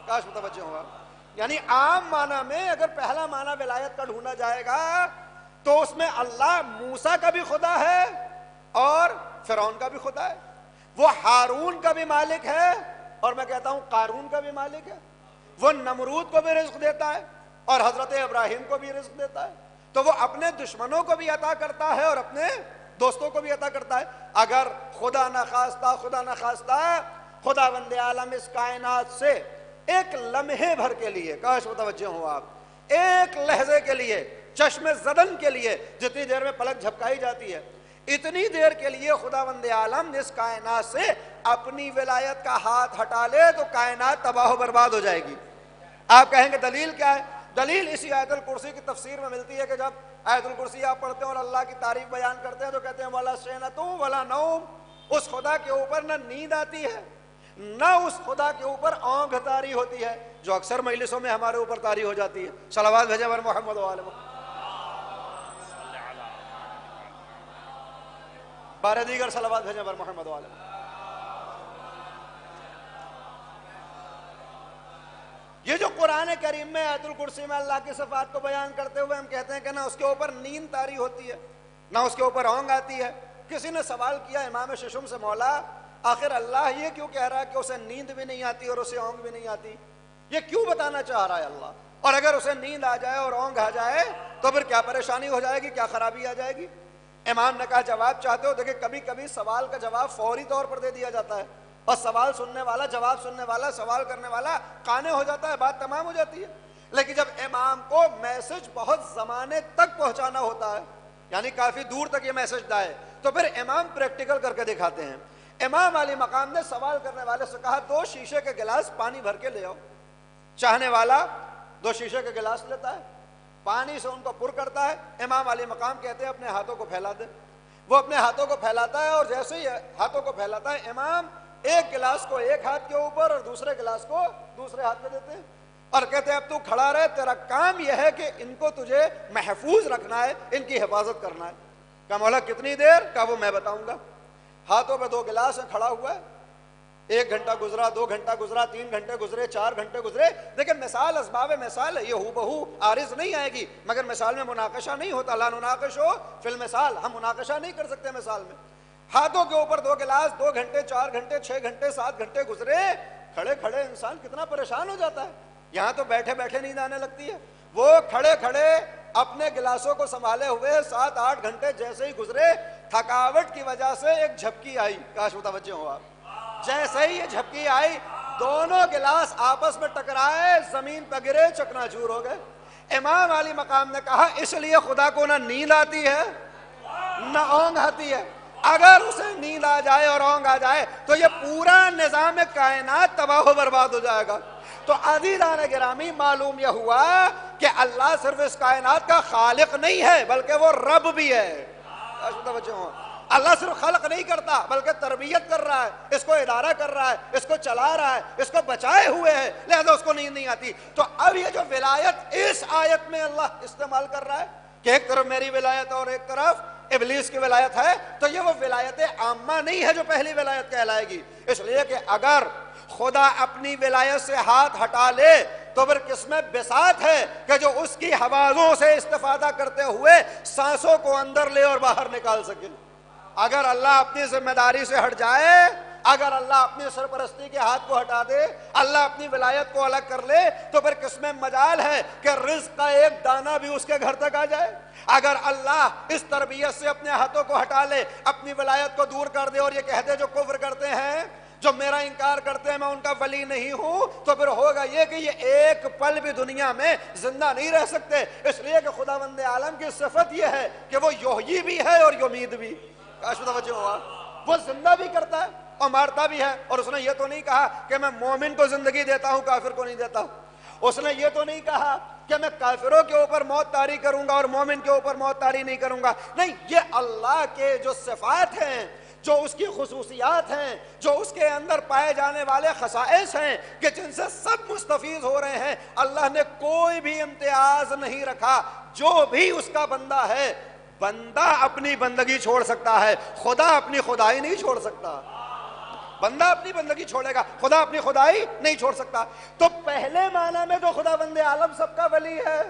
کاش متوجہ ہوا. یعنی عام معنی میں اگر پہلا معنی ولایت کا ڈھونڈا جائے گا تو اس میں اللہ موسیٰ کا بھی خدا ہے اور فرعون کا بھی خدا ہے. وہ ہارون کا بھی مالک ہے اور میں کہتا ہوں قارون کا بھی مالک ہے. وہ نمرود کو بھی رزق دیتا ہے اور حضرت ابراہیم کو بھی رزق دیتا ہے. تو وہ اپنے دشمنوں کو بھی عطا کرتا ہے اور اپنے دوستوں کو بھی عطا کرتا ہے. اگر خدا نخواستہ خداوند عالم اس کائنات سے ایک لمحے بھر کے لیے, کاش متوجہ ہوں آپ, ایک لحظے کے لیے, چشم زدن کے لیے, جتنی دیر میں پلک جھپکائی جاتی ہے اتنی دیر کے لیے خداوند عالم اس کائنات سے اپنی ولایت کا ہاتھ ہٹا لے تو کائنات تباہ و برباد ہو جائے گی. آپ کہیں گے دلیل کیا ہے؟ دلیل اسی آیت الکرسی کی تفسیر میں ملتی ہے کہ جب آیت الکرسی آپ پڑھتے ہیں اور اللہ کی تعریف بیان کرتے ہیں تو کہتے ہیں وَلَا سِنَةٌ وَلَا نَوْمٌ، اس خدا کے اوپر نہ نیند آتی ہے نہ اس خدا کے اوپر اونگ طاری ہوتی ہے، جو اکثر مجلسوں میں ہمارے اوپر طاری ہو جاتی ہے۔ صلوات بھیجیں بر محمد و آل محمد۔ بارہ دیگر صلوات بھیجیں بر محمد و آل محمد۔ یہ جو قرآن کریم میں آیت الکرسی میں اللہ کی صفات کو بیان کرتے ہوئے ہم کہتے ہیں کہ نہ اس کے اوپر نیند طاری ہوتی ہے نہ اس کے اوپر اونگ آتی ہے۔ کسی نے سوال کیا امام ششم سے، مولا آخر اللہ یہ کیوں کہہ رہا ہے کہ اسے نیند بھی نہیں آتی اور اسے اونگ بھی نہیں آتی؟ یہ کیوں بتانا چاہ رہا ہے اللہ؟ اور اگر اسے نیند آ جائے اور اونگ آ جائے تو پھر کیا پریشانی ہو جائے گی، کیا خرابی آ جائے گی؟ امام نے کہا جواب چاہتے ہو؟ دیکھیں کبھی کبھی سوال کا جواب فوری طور پر دے دیا جاتا ہے اور سوال سننے والا، جواب سننے والا، سوال کرنے والا قانع ہو جاتا ہے، بات تمام ہو جاتی ہے۔ لیکن جب امام کو میسج بہت زمانے تک پہنچانا ہوتا ہے، یعنی کافی دور تک یہ میسج جائے، تو پھر امام پریکٹیکل کر کے دکھاتے ہیں۔ امام علی مقام نے سوال کرنے والے سے کہا 2 شیشے کے گلاس پانی بھر کے لے آؤ۔ چاہنے والا 2 شیشے کے گلاس لیتا ہے، پانی سے ان کو پر کرتا ہے۔ امام علی مقام کہتے ہیں اپنے ہاتھوں کو پھیلا دے۔ وہ اپنے ہاتھوں کو پھیلاتا ہے اور جیسے ہی ہاتھوں کو پھیلاتا ہے امام ایک گلاس کو ایک ہاتھ کے اوپر اور دوسرے گلاس کو دوسرے ہاتھ میں دیتے ہیں اور کہتے ہیں اب تو کھڑا رہے، تیرا کام یہ ہے کہ ان کو تجھے محفوظ رکھنا ہے، ان کی حفاظت کرنا ہے۔ کہا مولا کتنی دیر؟ کہا وہ میں بتاؤں گا۔ ہاتھوں پہ 2 گلاس ہیں، کھڑا ہوا ہے، 1 گھنٹہ گزرا، 2 گھنٹہ گزرا، 3 گھنٹے گزرے، 4 گھنٹے گزرے۔ دیکھیں مثال اسباب مثال ہے، یہ ہو بہو عارض نہیں آئے گی، مگر مثال میں مناقشہ نہیں ہوتا، لا نناقشو فی المثال، ہم مناقشہ نہیں کر سکتے مثال میں۔ ہاتھوں کے اوپر 2 گلاس، 2 گھنٹے، 4 گھنٹے، 6 گھنٹے، 7 گھنٹے گزرے۔ کھڑے کھڑے انسان کتنا پریشان ہو جاتا ہے، یہاں تو بیٹھے بیٹھے نیند آنے لگتی ہے، وہ کھڑے کھڑے اپنے گلاسوں کو سنبھالے ہوئے 7-8 گھنٹے جیسے ہی گزرے، تھکاوٹ کی وجہ سے ایک جھپکی آئی، کاش متوجہ ہو آپ، جیسے ہی یہ جھپکی آئی دونوں گلاس آپس میں ٹکرائے، زمین پہ گرے، چکنا چور ہو گئے۔ امام علی مقام نے کہا اس لیے خدا کو نہ نیند آتی ہے نہ اونگ آتی ہے۔ اگر اسے نیند آ جائے اور اونگ آ جائے تو یہ پورا نظام کائنات تباہ و برباد ہو جائے گا۔ تو عزیزان گرامی معلوم یہ ہوا کہ اللہ صرف اس کائنات کا خالق نہیں ہے بلکہ وہ رب بھی ہے۔ اللہ صرف خلق نہیں کرتا بلکہ تربیت کر رہا ہے، اس کو ادارہ کر رہا ہے، اس کو چلا رہا ہے، اس کو بچائے ہوئے ہے، لہذا اس کو نیند نہیں آتی۔ تو اب یہ جو ولایت اس آیت میں اللہ استعمال کر رہا ہے کہ ایک طرف میری ولایت اور ایک طرف ابلیس کی ولایت ہے، تو یہ وہ ولایت عامہ نہیں ہے جو پہلی ولایت کہلائے گی، اس لیے کہ اگر خدا اپنی ولایت سے ہاتھ ہٹا لے تو پھر کس میں بساط ہے کہ جو اس کی حوازوں سے استفادہ کرتے ہوئے سانسوں کو اندر لے اور باہر نکال سکے۔ اگر اللہ اپنی ذمہ داری سے ہٹ جائے، اگر اللہ اپنی سرپرستی کے ہاتھ کو ہٹا دے، اللہ اپنی ولایت کو الگ کر لے تو پھر کس میں مجال ہے کہ رزق کا ایک دانہ بھی اس کے گھر تک آ جائے؟ اگر اللہ اس تربیت سے اپنے ہاتھوں کو ہٹا لے، اپنی ولایت کو دور کر دے اور یہ کہہ دے جو کفر کرتے ہیں، جو میرا انکار کرتے ہیں، میں ان کا ولی نہیں ہوں، تو پھر ہوگا یہ کہ یہ ایک پل بھی دنیا میں زندہ نہیں رہ سکتے، اس لیے کہ خداوند عالم کی صفت یہ ہے کہ وہ یحیی بھی ہے اور یمیت بھی۔ کاش متوجہ ہوا، وہ زندہ بھی کرتا ہے اور مارتا بھی ہے، اور اس نے یہ تو نہیں کہا کہ میں مومن کو زندگی دیتا ہوں کافر کو نہیں دیتا، اس نے یہ تو نہیں کہا کہ میں کافروں کے اوپر موت طاری کروں گا اور مومن کے اوپر موت طاری نہیں کروں گا، نہیں، یہ اللہ کے جو صفات ہیں، جو اس کی خصوصیات ہیں، جو اس کے اندر پائے جانے والے خصائص ہیں کہ جن سے سب مستفیض ہو رہے ہیں، اللہ نے کوئی بھی امتیاز نہیں رکھا۔ جو بھی اس کا بندہ ہے، بندہ اپنی بندگی چھوڑ سکتا ہے، خدا اپنی خدائی نہیں چھوڑ سکتا۔ بندہ اپنی بندگی چھوڑے گا، خدا اپنی خدائی نہیں چھوڑ سکتا۔ تو پہلے معنی میں تو خداوند عالم سب کا ولی ہے،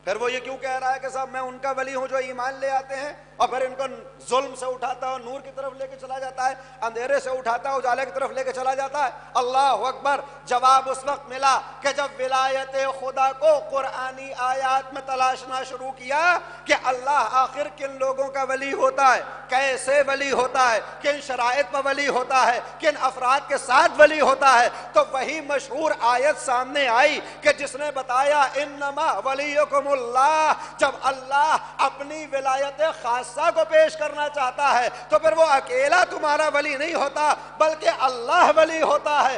پھر وہ یہ کیوں کہہ رہا ہے کہ صاحب میں ان کا ولی ہوں جو ایمان لے آتے ہیں اور پھر ان کو ظلم سے اٹھاتا ہے اور نور کی طرف لے کے چلا جاتا ہے، اندھیرے سے اٹھاتا ہے اجالے کی طرف لے کے چلا جاتا ہے؟ اللہ اکبر! جواب اس وقت ملا کہ جب ولایت خدا کو قرآنی آیات میں تلاشنا شروع کیا کہ اللہ آخر کن لوگوں کا ولی ہوتا ہے، کیسے ولی ہوتا ہے، کن شرائط پر ولی ہوتا ہے، کن افراد کے ساتھ ولی ہوتا ہے، تو وہی مشہور آیت سامنے آئی کہ جس نے بتایا انما ولیکم اللہ۔ جب اللہ اپنی ولایت خاصہ کو پیش کرنا چاہتا ہے تو پھر وہ اکیلا تمہارا ولی نہیں ہوتا بلکہ اللہ ولی ہوتا ہے،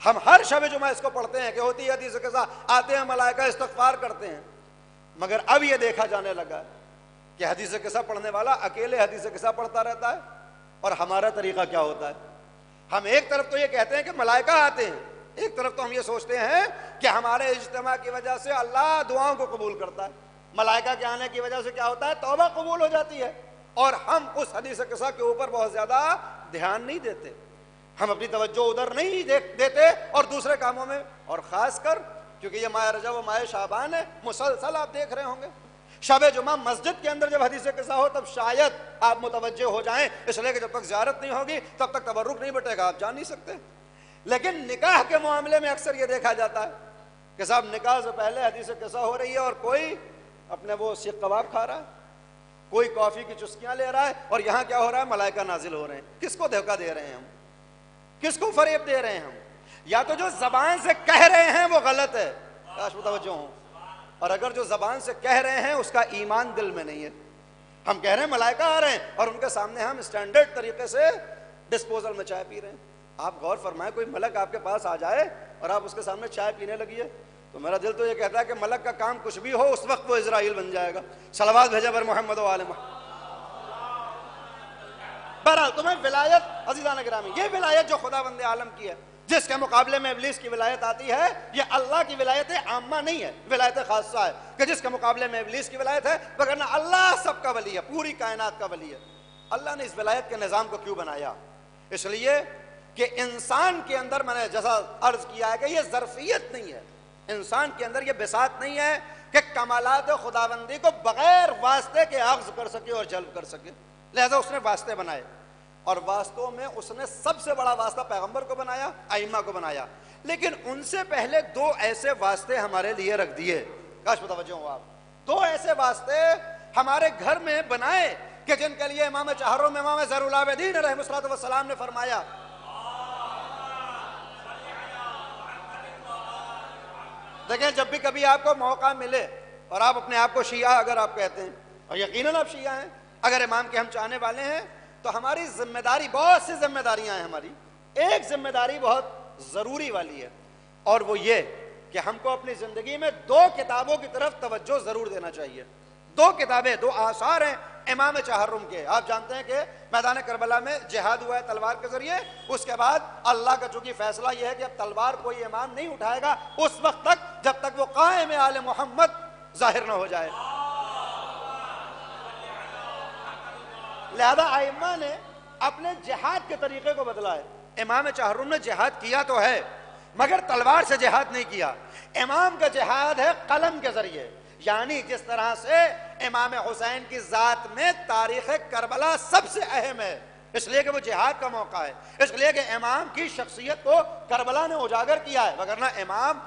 ہم ہر شب جمعہ اس کو پڑھتے ہیں کہ ہوتی ہے حدیث کے ساتھ آتے ہیں ملائکہ استغفار کرتے ہیں، مگر اب یہ دیکھا جانے لگا ہے کہ حدیث قصہ پڑھنے والا اکیلے حدیث قصہ پڑھتا رہتا ہے، اور ہمارا طریقہ کیا ہوتا ہے؟ ہم ایک طرف تو یہ کہتے ہیں کہ ملائکہ آتے ہیں، ایک طرف تو ہم یہ سوچتے ہیں کہ ہمارے اجتماع کی وجہ سے اللہ دعاؤں کو قبول کرتا ہے، ملائکہ کے آنے کی وجہ سے کیا ہوتا ہے؟ توبہ قبول ہو جاتی ہے، اور ہم اس حدیث قصہ کے اوپر بہت زیادہ دھیان نہیں دیتے، ہم اپنی توجہ ادھر نہیں دیتے اور دوسرے کاموں میں، اور خاص کر کیونکہ یہ ماہ رجب و ماہ شعبان ہے، مسلسل آپ دیکھ رہے ہوں گے شب جمعہ مسجد کے اندر جب حدیث قصہ ہو تب شاید آپ متوجہ ہو جائیں، اس لیے کہ جب تک زیارت نہیں ہوگی تب تک تبرک نہیں بٹے گا، آپ جان نہیں سکتے۔ لیکن نکاح کے معاملے میں اکثر یہ دیکھا جاتا ہے کہ صاحب نکاح سے پہلے حدیث قصہ ہو رہی ہے اور کوئی اپنے وہ سیخ کباب کھا رہا ہے، کوئی کافی کی چسکیاں لے رہا ہے، اور یہاں کیا ہو رہا ہے؟ ملائکہ نازل ہو رہے ہیں۔ کس کو دھوکہ دے رہے ہیں ہم؟ کس کو فریب دے رہے ہیں ہم؟ یا تو جو زبان سے کہہ رہے ہیں وہ غلط ہے، کاش متوجہ ہوں، اور اگر جو زبان سے کہہ رہے ہیں اس کا ایمان دل میں نہیں ہے۔ ہم کہہ رہے ہیں ملائکہ آ رہے ہیں اور ان کے سامنے ہم اسٹینڈرڈ طریقے سے ڈسپوزل میں چائے پی رہے ہیں۔ آپ غور فرمائیں، کوئی ملک آپ کے پاس آ جائے اور آپ اس کے سامنے چائے پینے لگی ہے تو میرا دل تو یہ کہتا ہے کہ ملک کا کام کچھ بھی ہو اس وقت وہ اسرائیل بن جائے گا۔ صلوات بھیجے بر محمد و آل محمد۔ بہرحال تمہیں ولایت عزیزان گرامی، یہ ولایت جو خدا بند عالم کی ہے، جس کے مقابلے میں ابلیس کی ولایت آتی ہے، یہ اللہ کی ولایت عامہ نہیں ہے، ولایت خاصہ ہے کہ جس کے مقابلے میں ابلیس کی ولایت ہے، وگرنہ اللہ سب کا ولی ہے، پوری کائنات کا ولی ہے۔ اللہ نے اس ولایت کے نظام کو کیوں بنایا؟ اس لیے کہ انسان کے اندر، میں نے جیسا عرض کیا ہے کہ یہ ظرفیت نہیں ہے، انسان کے اندر یہ بساط نہیں ہے کہ کمالات خداوندی کو بغیر واسطے کے اخذ کر سکے اور جلب کر سکے، لہذا اس نے واسطے بنائے، اور واسطوں میں اس نے سب سے بڑا واسطہ پیغمبر کو بنایا، ائمہ کو بنایا، لیکن ان سے پہلے دو ایسے واسطے ہمارے لیے رکھ دیے، کاش متوجہ ہوں آپ، دو ایسے واسطے ہمارے گھر میں بنائے کہ جن کے لیے امام چہرم امام زہر العابدین علیہ الصلوۃ والسلام نے فرمایا، دیکھیں جب بھی کبھی آپ کو موقع ملے اور آپ اپنے آپ کو شیعہ اگر آپ کہتے ہیں، اور یقیناً آپ شیعہ ہیں، اگر امام کے ہم چاہنے والے ہیں، تو ہماری ذمہ داری، بہت سی ذمہ داریاں ہیں ہماری، ایک ذمہ داری بہت ضروری والی ہے، اور وہ یہ کہ ہم کو اپنی زندگی میں دو کتابوں کی طرف توجہ ضرور دینا چاہیے۔ دو کتابیں، دو آثار ہیں امام چہرم کے۔ آپ جانتے ہیں کہ میدان کربلا میں جہاد ہوا ہے تلوار کے ذریعے، اس کے بعد اللہ کا چونکہ فیصلہ یہ ہے کہ اب تلوار کوئی امام نہیں اٹھائے گا اس وقت تک جب تک وہ قائم آل محمد ظاہر نہ ہو جائے۔ لہذا ائمہ نے اپنے جہاد کے طریقے کو بدلا ہے۔ امام چہرم نے جہاد کیا تو ہے مگر تلوار سے جہاد نہیں کیا، امام کا جہاد ہے قلم کے ذریعے، یعنی جس طرح سے امام حسین کی ذات میں تاریخ کربلا سب سے اہم ہے، اس لیے کہ وہ جہاد کا موقع ہے، اس لیے کہ امام کی شخصیت کو کربلا نے اجاگر کیا ہے، وگرنہ امام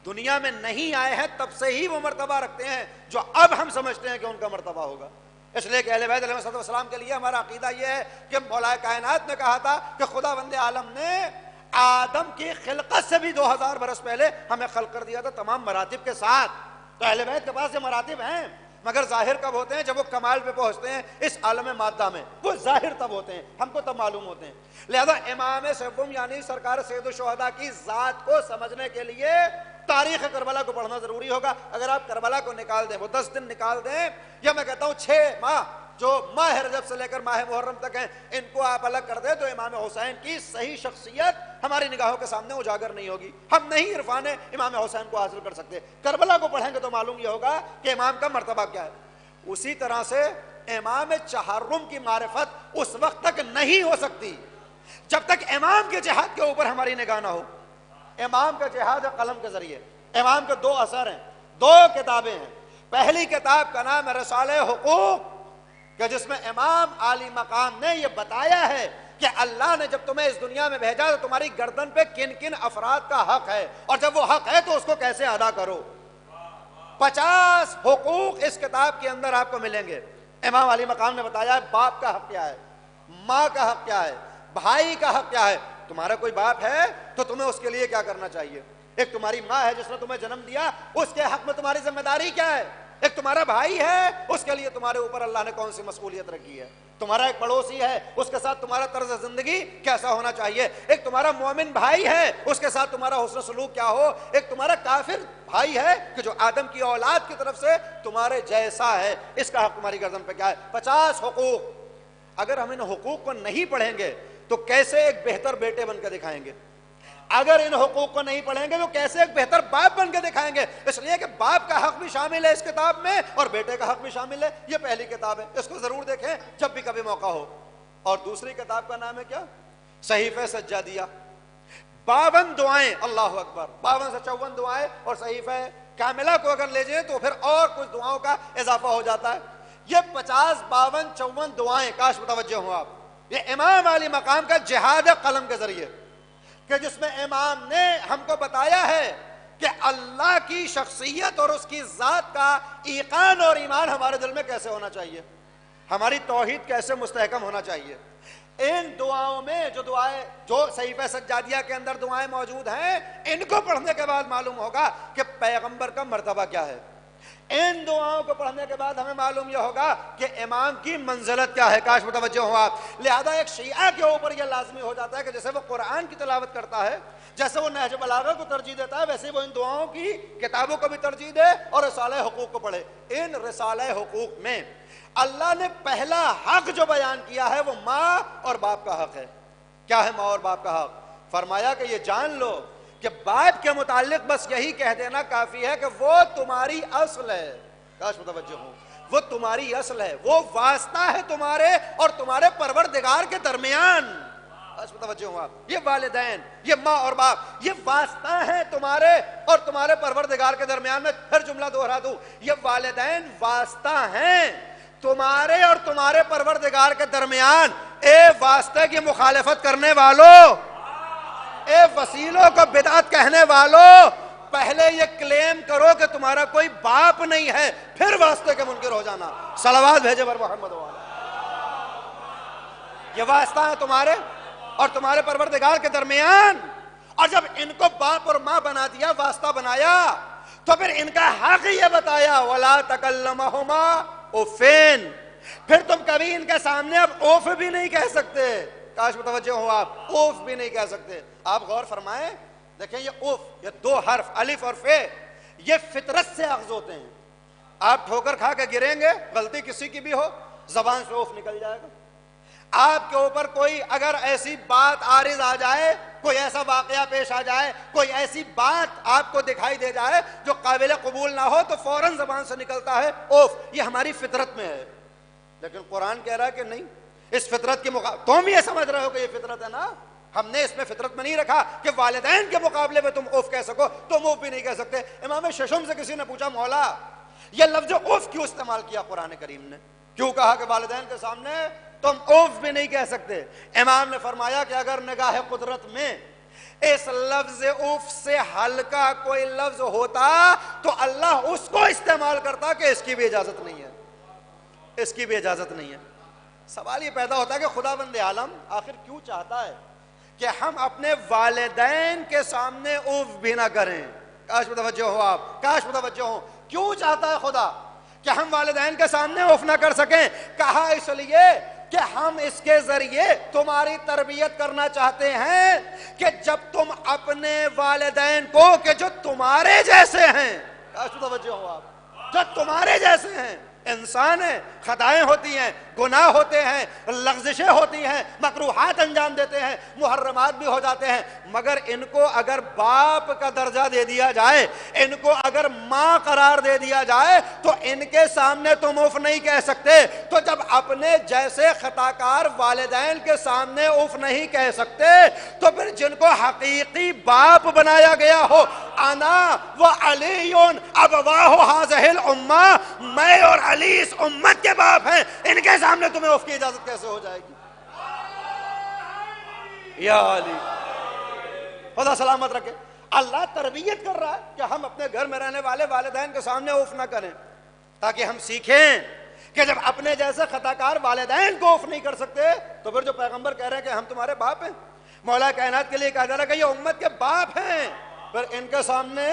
دنیا میں نہیں آئے ہیں تب سے ہی وہ مرتبہ رکھتے ہیں جو اب ہم سمجھتے ہیں کہ ان کا مرتبہ ہوگا۔ اس لیے کہ اہل بیت علیہ السلام کے لیے ہمارا عقیدہ یہ ہے کہ مولا کائنات نے کہا تھا کہ خدا بند عالم نے آدم کی خلقت سے بھی 2000 برس پہلے ہمیں خلق کر دیا تھا تمام مراتب کے ساتھ۔ تو اہل بیت کے پاس یہ مراتب ہیں، مگر ظاہر کب ہوتے ہیں؟ جب وہ کمال پہ پہنچتے ہیں اس عالم مادہ میں، وہ ظاہر تب ہوتے ہیں، ہم کو تب معلوم ہوتے ہیں۔ لہذا امام سوم یعنی سرکار سید الشہداء کی ذات کو سمجھنے کے لیے تاریخ کربلا کو پڑھنا ضروری ہوگا۔ اگر آپ کربلا کو نکال دیں، وہ 10 دن نکال دیں، یا میں کہتا ہوں 6 ماہ جو ماہ رجب سے لے کر ماہ محرم تک ہیں، ان کو آپ الگ کر دیں تو امام حسین کی صحیح شخصیت ہماری نگاہوں کے سامنے اجاگر نہیں ہوگی، ہم نہیں عرفان امام حسین کو حاصل کر سکتے۔ کربلا کو پڑھیں گے تو معلوم یہ ہوگا کہ امام کا مرتبہ کیا ہے۔ اسی طرح سے امام چہرم کی معرفت اس وقت تک نہیں ہو سکتی جب تک امام کے جہاد کے اوپر ہماری نگاہ نہ ہو۔ امام کا جہاد ہے قلم کے ذریعے، امام کے 2 اثر ہیں، 2 کتابیں ہیں۔ پہلی کتاب کا نام ہے رسالہ حقوق، کہ جس میں امام عالی مقام نے یہ بتایا ہے کہ اللہ نے جب تمہیں اس دنیا میں بھیجا تو تمہاری گردن پہ کن کن افراد کا حق ہے، اور جب وہ حق ہے تو اس کو کیسے ادا کرو۔ 50 حقوق اس کتاب کے اندر آپ کو ملیں گے۔ امام علی مقام نے بتایا ہے باپ کا حق کیا ہے، ماں کا حق کیا ہے، بھائی کا حق کیا ہے۔ تمہارا کوئی باپ ہے تو تمہیں اس کے لیے کیا کرنا چاہیے، ایک تمہاری ماں ہے جس نے تمہیں جنم دیا، اس کے حق میں تمہاری ذمہ داری کیا ہے، ایک تمہارا بھائی ہے، اس کے لیے تمہارے اوپر اللہ نے کون سی مسئولیت رکھی ہے، تمہارا ایک پڑوسی ہے، اس کے ساتھ تمہارا طرز زندگی کیسا ہونا چاہیے، ایک تمہارا مومن بھائی ہے، اس کے ساتھ تمہارا حسن سلوک کیا ہو، ایک تمہارا کافر بھائی ہے کہ جو آدم کی اولاد کی طرف سے تمہارے جیسا ہے، اس کا حق تمہاری گردن پہ کیا ہے؟ 50 حقوق۔ اگر ہم ان حقوق کو نہیں پڑھیں گے تو کیسے ایک بہتر بیٹے بن کے دکھائیں گے؟ اگر ان حقوق کو نہیں پڑھیں گے تو کیسے ایک بہتر باپ بن کے دکھائیں گے؟ اس لیے کہ باپ کا حق بھی شامل ہے اس کتاب میں اور بیٹے کا حق بھی شامل ہے۔ یہ پہلی کتاب ہے، اس کو ضرور دیکھیں جب بھی کبھی موقع ہو۔ اور دوسری کتاب کا نام ہے کیا؟ صحیفہ سجادیہ، 52 دعائیں، اللہ اکبر، 52 سے 54 دعائیں، اور صحیفہ کاملہ کو اگر لے جائیں تو پھر اور کچھ دعاؤں کا اضافہ ہو جاتا ہے۔ یہ 50 52 54 دعائیں، کاش متوجہ ہوں آپ، یہ امام علی مقام کا جہاد قلم کے ذریعے، کہ جس میں امام نے ہم کو بتایا ہے کہ اللہ کی شخصیت اور اس کی ذات کا ایقان اور ایمان ہمارے دل میں کیسے ہونا چاہیے، ہماری توحید کیسے مستحکم ہونا چاہیے۔ ان دعاؤں میں جو دعائیں، جو صحیفہ سجادیہ کے اندر دعائیں موجود ہیں، ان کو پڑھنے کے بعد معلوم ہوگا کہ پیغمبر کا مرتبہ کیا ہے۔ ان دعاؤں کو پڑھنے کے بعد ہمیں معلوم یہ ہوگا کہ امام کی منزلت کیا ہے۔ کاش متوجہ ہو آپ۔ لہذا ایک شیعہ کے اوپر یہ لازمی ہو جاتا ہے کہ جیسے وہ قرآن کی تلاوت کرتا ہے، جیسے وہ نہج بلاغہ کو ترجیح دیتا ہے، ویسے وہ ان دعاؤں کی کتابوں کو بھی ترجیح دے اور رسالہ حقوق کو پڑھے۔ ان رسالہ حقوق میں اللہ نے پہلا حق جو بیان کیا ہے وہ ماں اور باپ کا حق ہے۔ کیا ہے ماں اور باپ کا حق؟ فرمایا کہ یہ جان لو کہ باپ کے متعلق بس یہی کہہ دینا کافی ہے کہ وہ تمہاری اصل ہے۔ کاش متوجہ ہوں، وہ تمہاری اصل ہے، وہ واسطہ ہے تمہارے اور تمہارے پروردگار کے درمیان۔ کاش متوجہ ہوں آپ، یہ والدین، یہ ماں اور باپ، یہ واسطہ ہے تمہارے اور تمہارے پروردگار کے درمیان۔ میں پھر جملہ دوہرا دوں، یہ والدین واسطہ ہیں تمہارے اور تمہارے پروردگار کے درمیان۔ اے واسطے کی مخالفت کرنے والوں، اے وسیلوں کو بدعت کہنے والوں، پہلے یہ کلیم کرو کہ تمہارا کوئی باپ نہیں ہے، پھر واسطے کے منکر ہو جانا۔ صلوات بھیجے بر محمد و آلہ۔ یہ واسطہ ہے تمہارے اور تمہارے پروردگار کے درمیان، اور جب ان کو باپ اور ماں بنا دیا، واسطہ بنایا، تو پھر ان کا حق یہ بتایا وَلَا تَكَلَّمَهُمَا اُفٍّ، پھر تم کبھی ان کے سامنے اب اوف بھی نہیں کہہ سکتے۔ کاش متوجہ ہو آپ، اوف بھی نہیں کہہ سکتے۔ آپ غور فرمائیں، دیکھیں یہ اوف، یہ 2 حرف الف اور فے، یہ فطرت سے اخذ ہوتے ہیں۔ آپ ٹھوکر کھا کے گریں گے، غلطی کسی کی بھی ہو، زبان سے اوف نکل جائے گا۔ آپ کے اوپر کوئی اگر ایسی بات عارض آ جائے، کوئی ایسا واقعہ پیش آ جائے، کوئی ایسی بات آپ کو دکھائی دے جائے جو قابل قبول نہ ہو، تو فوراً زبان سے نکلتا ہے اوف۔ یہ ہماری فطرت میں ہے، لیکن قرآن کہہ رہا ہے کہ نہیں، اس فطرت کے تم یہ سمجھ رہے ہو کہ یہ فطرت ہے نا، ہم نے اس میں فطرت میں نہیں رکھا کہ والدین کے مقابلے میں تم اوف کہہ سکو، تم اوف بھی نہیں کہہ سکتے۔ امام ششم سے کسی نے پوچھا، مولا یہ لفظ اوف کیوں استعمال کیا قرآن کریم نے، کیوں کہا کہ والدین کے سامنے تم اوف بھی نہیں کہہ سکتے؟ امام نے فرمایا کہ اگر نگاہ قدرت میں اس لفظ اوف سے ہلکا کوئی لفظ ہوتا تو اللہ اس کو استعمال کرتا، کہ اس کی بھی اجازت نہیں ہے، اس کی بھی اجازت نہیں ہے۔ سوال یہ پیدا ہوتا ہے کہ خدا بند عالم آخر کیوں چاہتا ہے کہ ہم اپنے والدین کے سامنے اوف بھی نہ کریں؟ کاش متوجہ ہو آپ، کاش متوجہ ہو، کیوں چاہتا ہے خدا کہ ہم والدین کے سامنے اوف نہ کر سکیں؟ کہا اس لیے کہ ہم اس کے ذریعے تمہاری تربیت کرنا چاہتے ہیں کہ جب تم اپنے والدین کو، کہ جو تمہارے جیسے ہیں، کاش متوجہ ہو آپ، جو تمہارے جیسے ہیں، انسان ہیں، خطائیں ہوتی ہیں، گناہ ہوتے ہیں، لغزشیں ہوتی ہیں، مکروہات انجام دیتے ہیں، محرمات بھی ہو جاتے ہیں، مگر ان کو اگر باپ کا درجہ دے دیا جائے، ان کو اگر ماں قرار دے دیا جائے، تو ان کے سامنے تم اوف نہیں کہہ سکتے۔ تو جب اپنے جیسے خطاکار والدین کے سامنے اوف نہیں کہہ سکتے، تو پھر جن کو حقیقی باپ بنایا گیا ہو، انا و علی ابواہ ھذہ الامہ، میں اور علی اس امت کے باپ ہیں، ان کے سامنے تمہیں اوف کی اجازت کیسے ہو جائے گی؟ یا علی، خدا سلامت رکھے۔ اللہ تربیت کر رہا ہے کہ ہم اپنے گھر میں رہنے والے والدین کے سامنے اوف نہ کریں، تاکہ ہم سیکھیں کہ جب اپنے جیسے خطاکار والدین کو اوف نہیں کر سکتے، تو پھر جو پیغمبر کہہ رہے ہیں کہ ہم تمہارے باپ ہیں، مولا کائنات کے لیے کہا جا رہا ہے کہ یہ امت کے باپ ہیں، پھر ان کے سامنے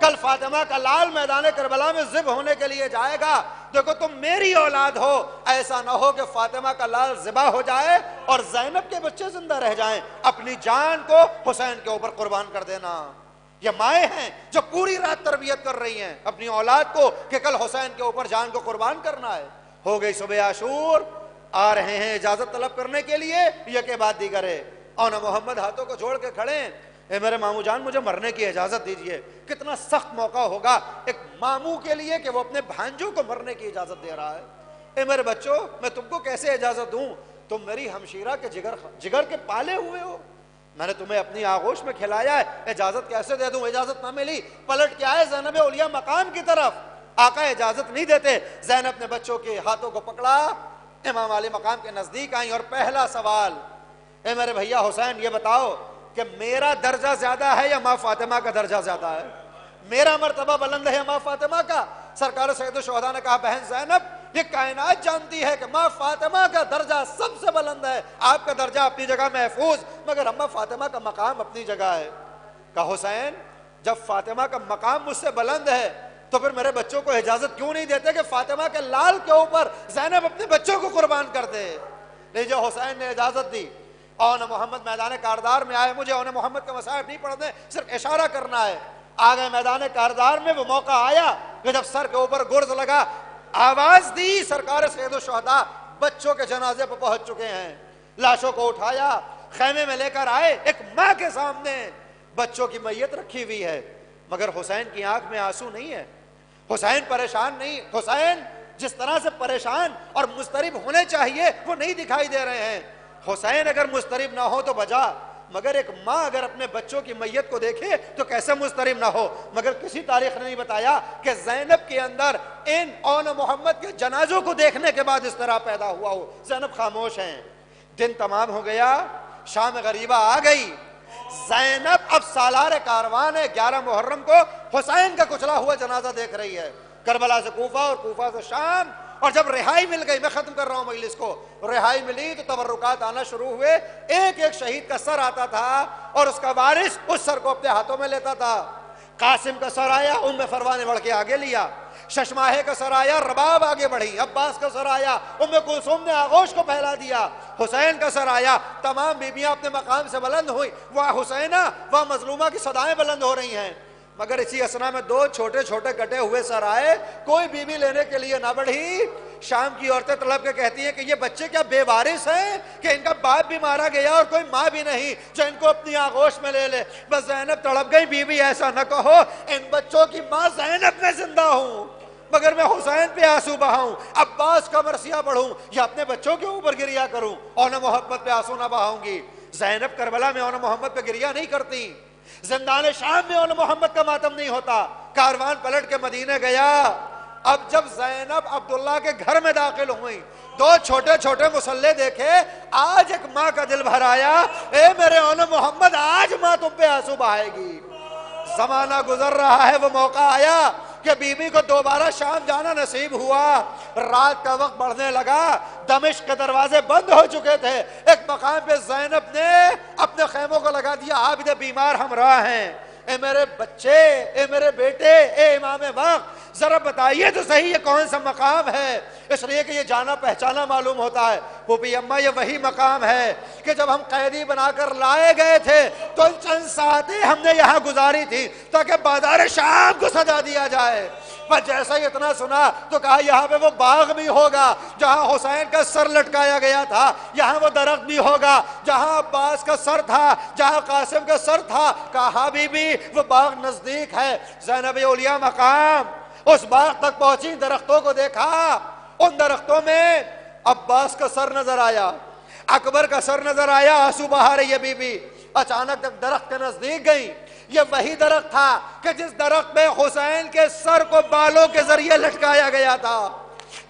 کل فاطمہ کا لال میدان کربلا میں ذبح ہونے کے لیے جائے گا. دیکھو تم میری اولاد ہو, ایسا نہ ہو کہ فاطمہ کا لال ذبح ہو جائے اور زینب کے بچے زندہ رہ جائیں. اپنی جان کو حسین کے اوپر قربان کر دینا. یہ مائیں ہیں جو پوری رات تربیت کر رہی ہیں اپنی اولاد کو کہ کل حسین کے اوپر جان کو قربان کرنا ہے. ہو گئی صبح عاشور, آ رہے ہیں اجازت طلب کرنے کے لیے. یہ کہ بات دیگر ہے, اونا محمد ہاتھوں کو جوڑ کے کھڑے ہیں, اے میرے ماموں جان مجھے مرنے کی اجازت دیجئے. کتنا سخت موقع ہوگا ایک ماموں کے لیے کہ وہ اپنے بھانجوں کو مرنے کی اجازت دے رہا ہے. اے میرے بچوں, میں تم کو کیسے اجازت دوں؟ تم میری ہمشیرہ کے جگر کے پالے ہوئے ہو, میں نے تمہیں اپنی آغوش میں کھلایا ہے, اجازت کیسے دے دوں؟ اجازت نہ ملی. پلٹ کے آئے زینب اولیاء مقام کی طرف, آقا اجازت نہیں دیتے. زینب نے بچوں کے ہاتھوں کو پکڑا, امام علی مقام کے نزدیک آئیں اور پہلا سوال, اے میرے بھیا حسین یہ بتاؤ کہ میرا درجہ زیادہ ہے یا ماں فاطمہ کا درجہ زیادہ ہے؟ میرا مرتبہ بلند ہے یا ماں فاطمہ کا؟ سرکار سید الشہداء نے کہا بہن زینب یہ کائنات جانتی ہے کہ ماں فاطمہ کا درجہ سب سے بلند ہے, آپ کا درجہ اپنی جگہ محفوظ, مگر اماں فاطمہ کا مقام اپنی جگہ ہے. کہا حسین جب فاطمہ کا مقام مجھ سے بلند ہے تو پھر میرے بچوں کو اجازت کیوں نہیں دیتے کہ فاطمہ کے لال کے اوپر زینب اپنے بچوں کو قربان کر دے؟ لیجیے حسین نے اجازت دی. اونا محمد میدان کاردار میں آئے. مجھے اونا محمد کے مصائب نہیں پڑھنے, صرف اشارہ کرنا ہے. آ گئے میدان کاردار میں. وہ موقع آیا کہ جب سر کے اوپر گرز لگا, آواز دی, سرکار سید الشہداء بچوں کے جنازے پہ پہنچ چکے ہیں. لاشوں کو اٹھایا, خیمے میں لے کر آئے. ایک ماں کے سامنے بچوں کی میت رکھی ہوئی ہے, مگر حسین کی آنکھ میں آنسو نہیں ہے. حسین پریشان نہیں. حسین جس طرح سے پریشان اور مضطرب ہونے چاہیے وہ نہیں دکھائی دے رہے ہیں. حسین اگر مضطرب نہ ہو تو بجا, مگر ایک ماں اگر اپنے بچوں کی میت کو دیکھے تو کیسے مضطرب نہ ہو؟ مگر کسی تاریخ نے نہیں بتایا کہ زینب کے اندر ان اونا محمد کے جنازوں کو دیکھنے کے بعد اس طرح پیدا ہوا ہو. زینب خاموش ہیں. دن تمام ہو گیا, شام غریبہ آ گئی. زینب اب سالار کاروان ہے, 11 محرم کو حسین کا کچلا ہوا جنازہ دیکھ رہی ہے. کربلا سے کوفہ اور کوفہ سے شام. اور جب رہائی مل گئی, میں ختم کر رہا ہوں مجلس کو, رہائی ملی تو تبرکات آنا شروع ہوئے. ایک ایک شہید کا سر آتا تھا اور اس کا وارث اس سر کو اپنے ہاتھوں میں لیتا تھا. قاسم کا سر آیا, ام فروا نے بڑھ کے آگے لیا. ششماہے کا سر آیا, رباب آگے بڑھی. عباس کا سر آیا, ام کلثوم نے آغوش کو پھیلا دیا. حسین کا سر آیا, تمام بیبیاں اپنے مقام سے بلند ہوئی. واہ حسینہ واہ مظلومہ کی صدائیں بلند ہو رہی ہیں. مگر اسی اسنا میں 2 چھوٹے چھوٹے کٹے ہوئے سر آئے. کوئی بیوی لینے کے لیے نہ بڑھی. شام کی عورتیں تڑپ کے کہتی ہیں کہ یہ بچے کیا بے وارث ہیں کہ ان کا باپ بھی مارا گیا اور کوئی ماں بھی نہیں جو ان کو اپنی آغوش میں لے لے. بس زینب تڑپ گئی, بیوی ایسا نہ کہو, ان بچوں کی ماں زینب میں زندہ ہوں, مگر میں حسین پہ آنسو بہاؤں, عباس کا مرثیہ پڑھوں یا اپنے بچوں کے اوپر گریا کروں؟ اونا محمد پہ آنسو نہ بہاؤں گی. زینب کربلا میں اونا محمد پہ گریا نہیں کرتی. زندان شام میں اونا محمد کا ماتم نہیں ہوتا. کاروان پلٹ کے مدینے گیا. اب جب زینب عبداللہ کے گھر میں داخل ہوئی, 2 چھوٹے چھوٹے مسلے دیکھے, آج ایک ماں کا دل بھر آیا. اے میرے اونا محمد, آج ماں تم پہ آنسو بہائے گی. زمانہ گزر رہا ہے, وہ موقع آیا کہ بیوی کو دوبارہ شام جانا نصیب ہوا. رات کا وقت بڑھنے لگا, دمشق کے دروازے بند ہو چکے تھے. ایک مقام پہ زینب نے اپنے خیموں کو لگا دیا. عابد بیمار ہمراہ ہیں. اے میرے بچے, اے میرے بیٹے, اے امام وقت, ذرا بتائیے تو صحیح یہ کون سا مقام ہے؟ اس لیے کہ یہ جانا پہچانا معلوم ہوتا ہے. پھوپھی اماں, یہ وہی مقام ہے کہ جب ہم قیدی بنا کر لائے گئے تھے تو چند ساعتیں ہم نے یہاں گزاری تھی تاکہ بازار شام کو سجا دیا جائے. پر جیسا ہی اتنا سنا تو کہا یہاں پہ وہ باغ بھی ہوگا جہاں حسین کا سر لٹکایا گیا تھا, یہاں وہ درخت بھی ہوگا جہاں عباس کا سر تھا, جہاں قاسم کا سر تھا. کہا بی بی وہ باغ نزدیک ہے. زینب اولیاء مقام اس باغ تک پہنچی, درختوں کو دیکھا. ان درختوں میں عباس کا سر نظر آیا, اکبر کا سر نظر آیا. آنسو بہا رہی ہے بی بی. اچانک جب درخت کے نزدیک گئی, یہ وہی درخت تھا کہ جس درخت میں حسین کے سر کو بالوں کے ذریعے لٹکایا گیا تھا.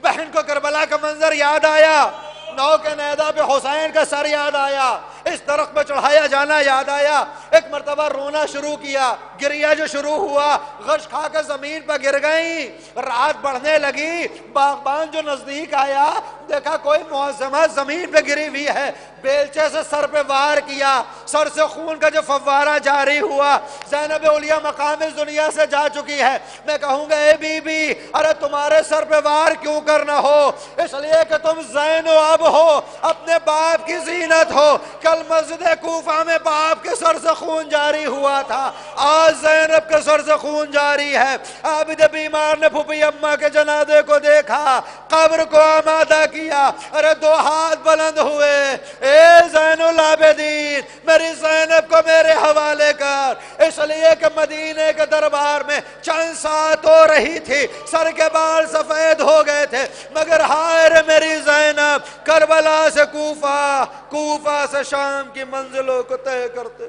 بہن کو کربلا کا منظر یاد آیا, نو کے نیدا پہ حسین کا سر یاد آیا, اس درخت پہ چڑھایا جانا یاد آیا. ایک مرتبہ رونا شروع کیا, گریا جو شروع ہوا, غش کھا کے زمین پہ گر گئی. رات بڑھنے لگی, باغبان جو نزدیک آیا دیکھا کوئی معظمہ زمین پہ گری ہوئی ہے. بیلچے سے سر پہ وار کیا، سر سے خون کا جو فوارہ جاری ہوا، زینب اولیاء مقام اس دنیا سے جا چکی ہے۔ میں کہوں گا اے بی بی، ارے تمہارے سر پہ وار کیوں کرنا ہو؟ اس لیے کہ تم زین و اب ہو، اپنے باپ کی زینت ہو۔ کل مسجد کوفہ میں باپ کے سر سے خون جاری ہوا تھا، آج زینب کے سر سے خون جاری ہے۔ عابد بیمار نے پھوپھی اماں کے جنازے کو دیکھا، قبر کو آمادہ کیا، ارے دو ہاتھ بلند ہوئے، اے زین العابدین میری زینب کو میرے حوالے کر۔ اس لیے کہ مدینے کے دربار میں چند ساتھ ہو رہی تھی، سر کے بال سفید ہو گئے تھے، مگر ہائے رے میری زینب کربلا سے کوفہ، کوفہ سے شام کی منزلوں کو طے کرتے،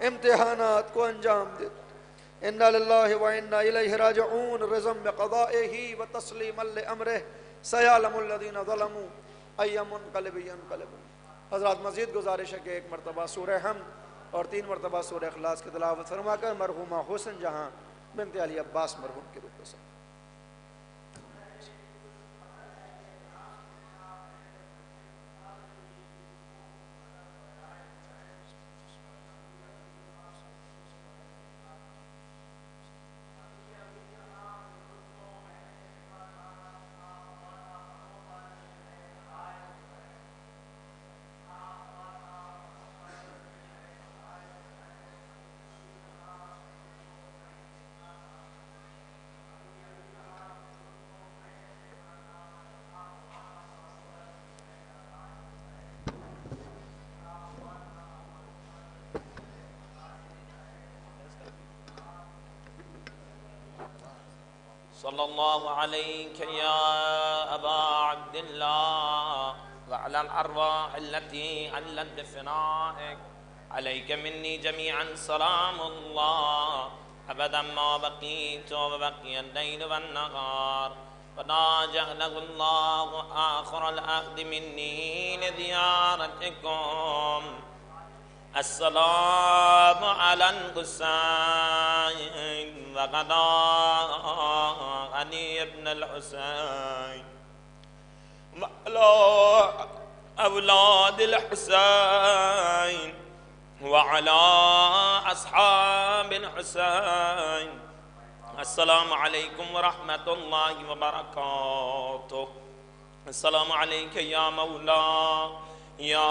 امتحانات کو انجام دیتے۔ انا للہ و انا الیہ راجعون، رضم بقضائہ و تسلیما لامرہ، سیعلم الذین ظلموا ای منقلب ینقلبون۔ حضرات مزید گزارش ہے کہ ایک مرتبہ سورہ حمد اور 3 مرتبہ سورہ اخلاص کی تلاوت فرما کر مرحومہ حسن جہاں بنت علی عباس مرحوم کی روح سے صلی اللہ علیک یا ابا عبداللہ وعلی الارواح التي علت بفنائک علیک منی جمیعا سلام اللہ ابدا ما بقیت وبقی اللیل والنہار وناجعله اللہ آخر العهد منی لزیارتکم السلام علی الحسین وغدا علی ابن الحسین وعلى اولاد الحسین وعلى اصحاب الحسین السلام علیکم ورحمۃ اللہ وبرکاتہ۔ السلام علیک یا مولا یا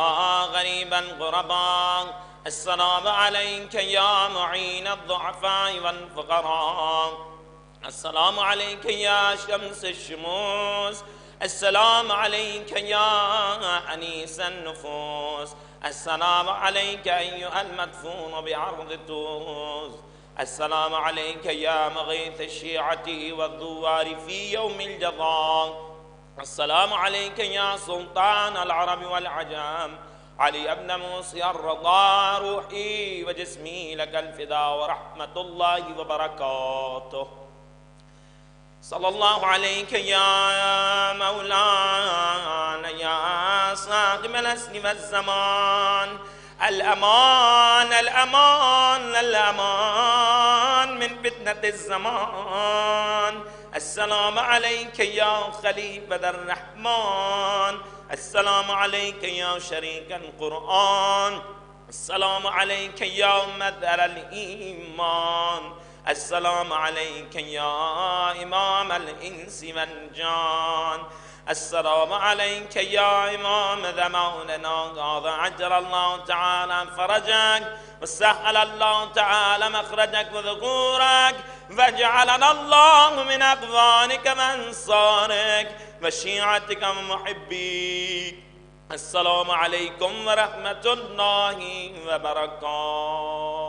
غریبا غربا، السلام علیک یا معین الضعفاء والفقراء، السلام علیک یا شمس الشموس، السلام علیک یا انیس النفوس، السلام علیک ایہا المدفون بعرض طوس، السلام علیک یا مغیث الشیعة والدوار فی یوم الجزاء، السلام علیک یا سلطان العرب والعجام، علی ابن موسی الرضا، روحی و جسمی لک الفدا ورحمت اللہ وبرکاتہ۔ صلی اللہ علیک یا مولانا یا صاحب الاسن والزمان، الامان الامان الامان من فتنة الزمان، السلام علیک یا خلیفۃ الرحمن، السلام علیک یا شریک القرآن، السلام علیک یا مدر الایمان، السلام علیک یا امام الانس والجان، السلام علیک یا امام زماننا هذا، عجل اللہ تعالی فرجک وسهل اللہ تعالی مخرجک وذکورک وجعلنا اللہ من اقوانک وانصارک وشیعتک ومحبیک۔ السلام علیکم ورحمۃ اللہ وبرکاتہ۔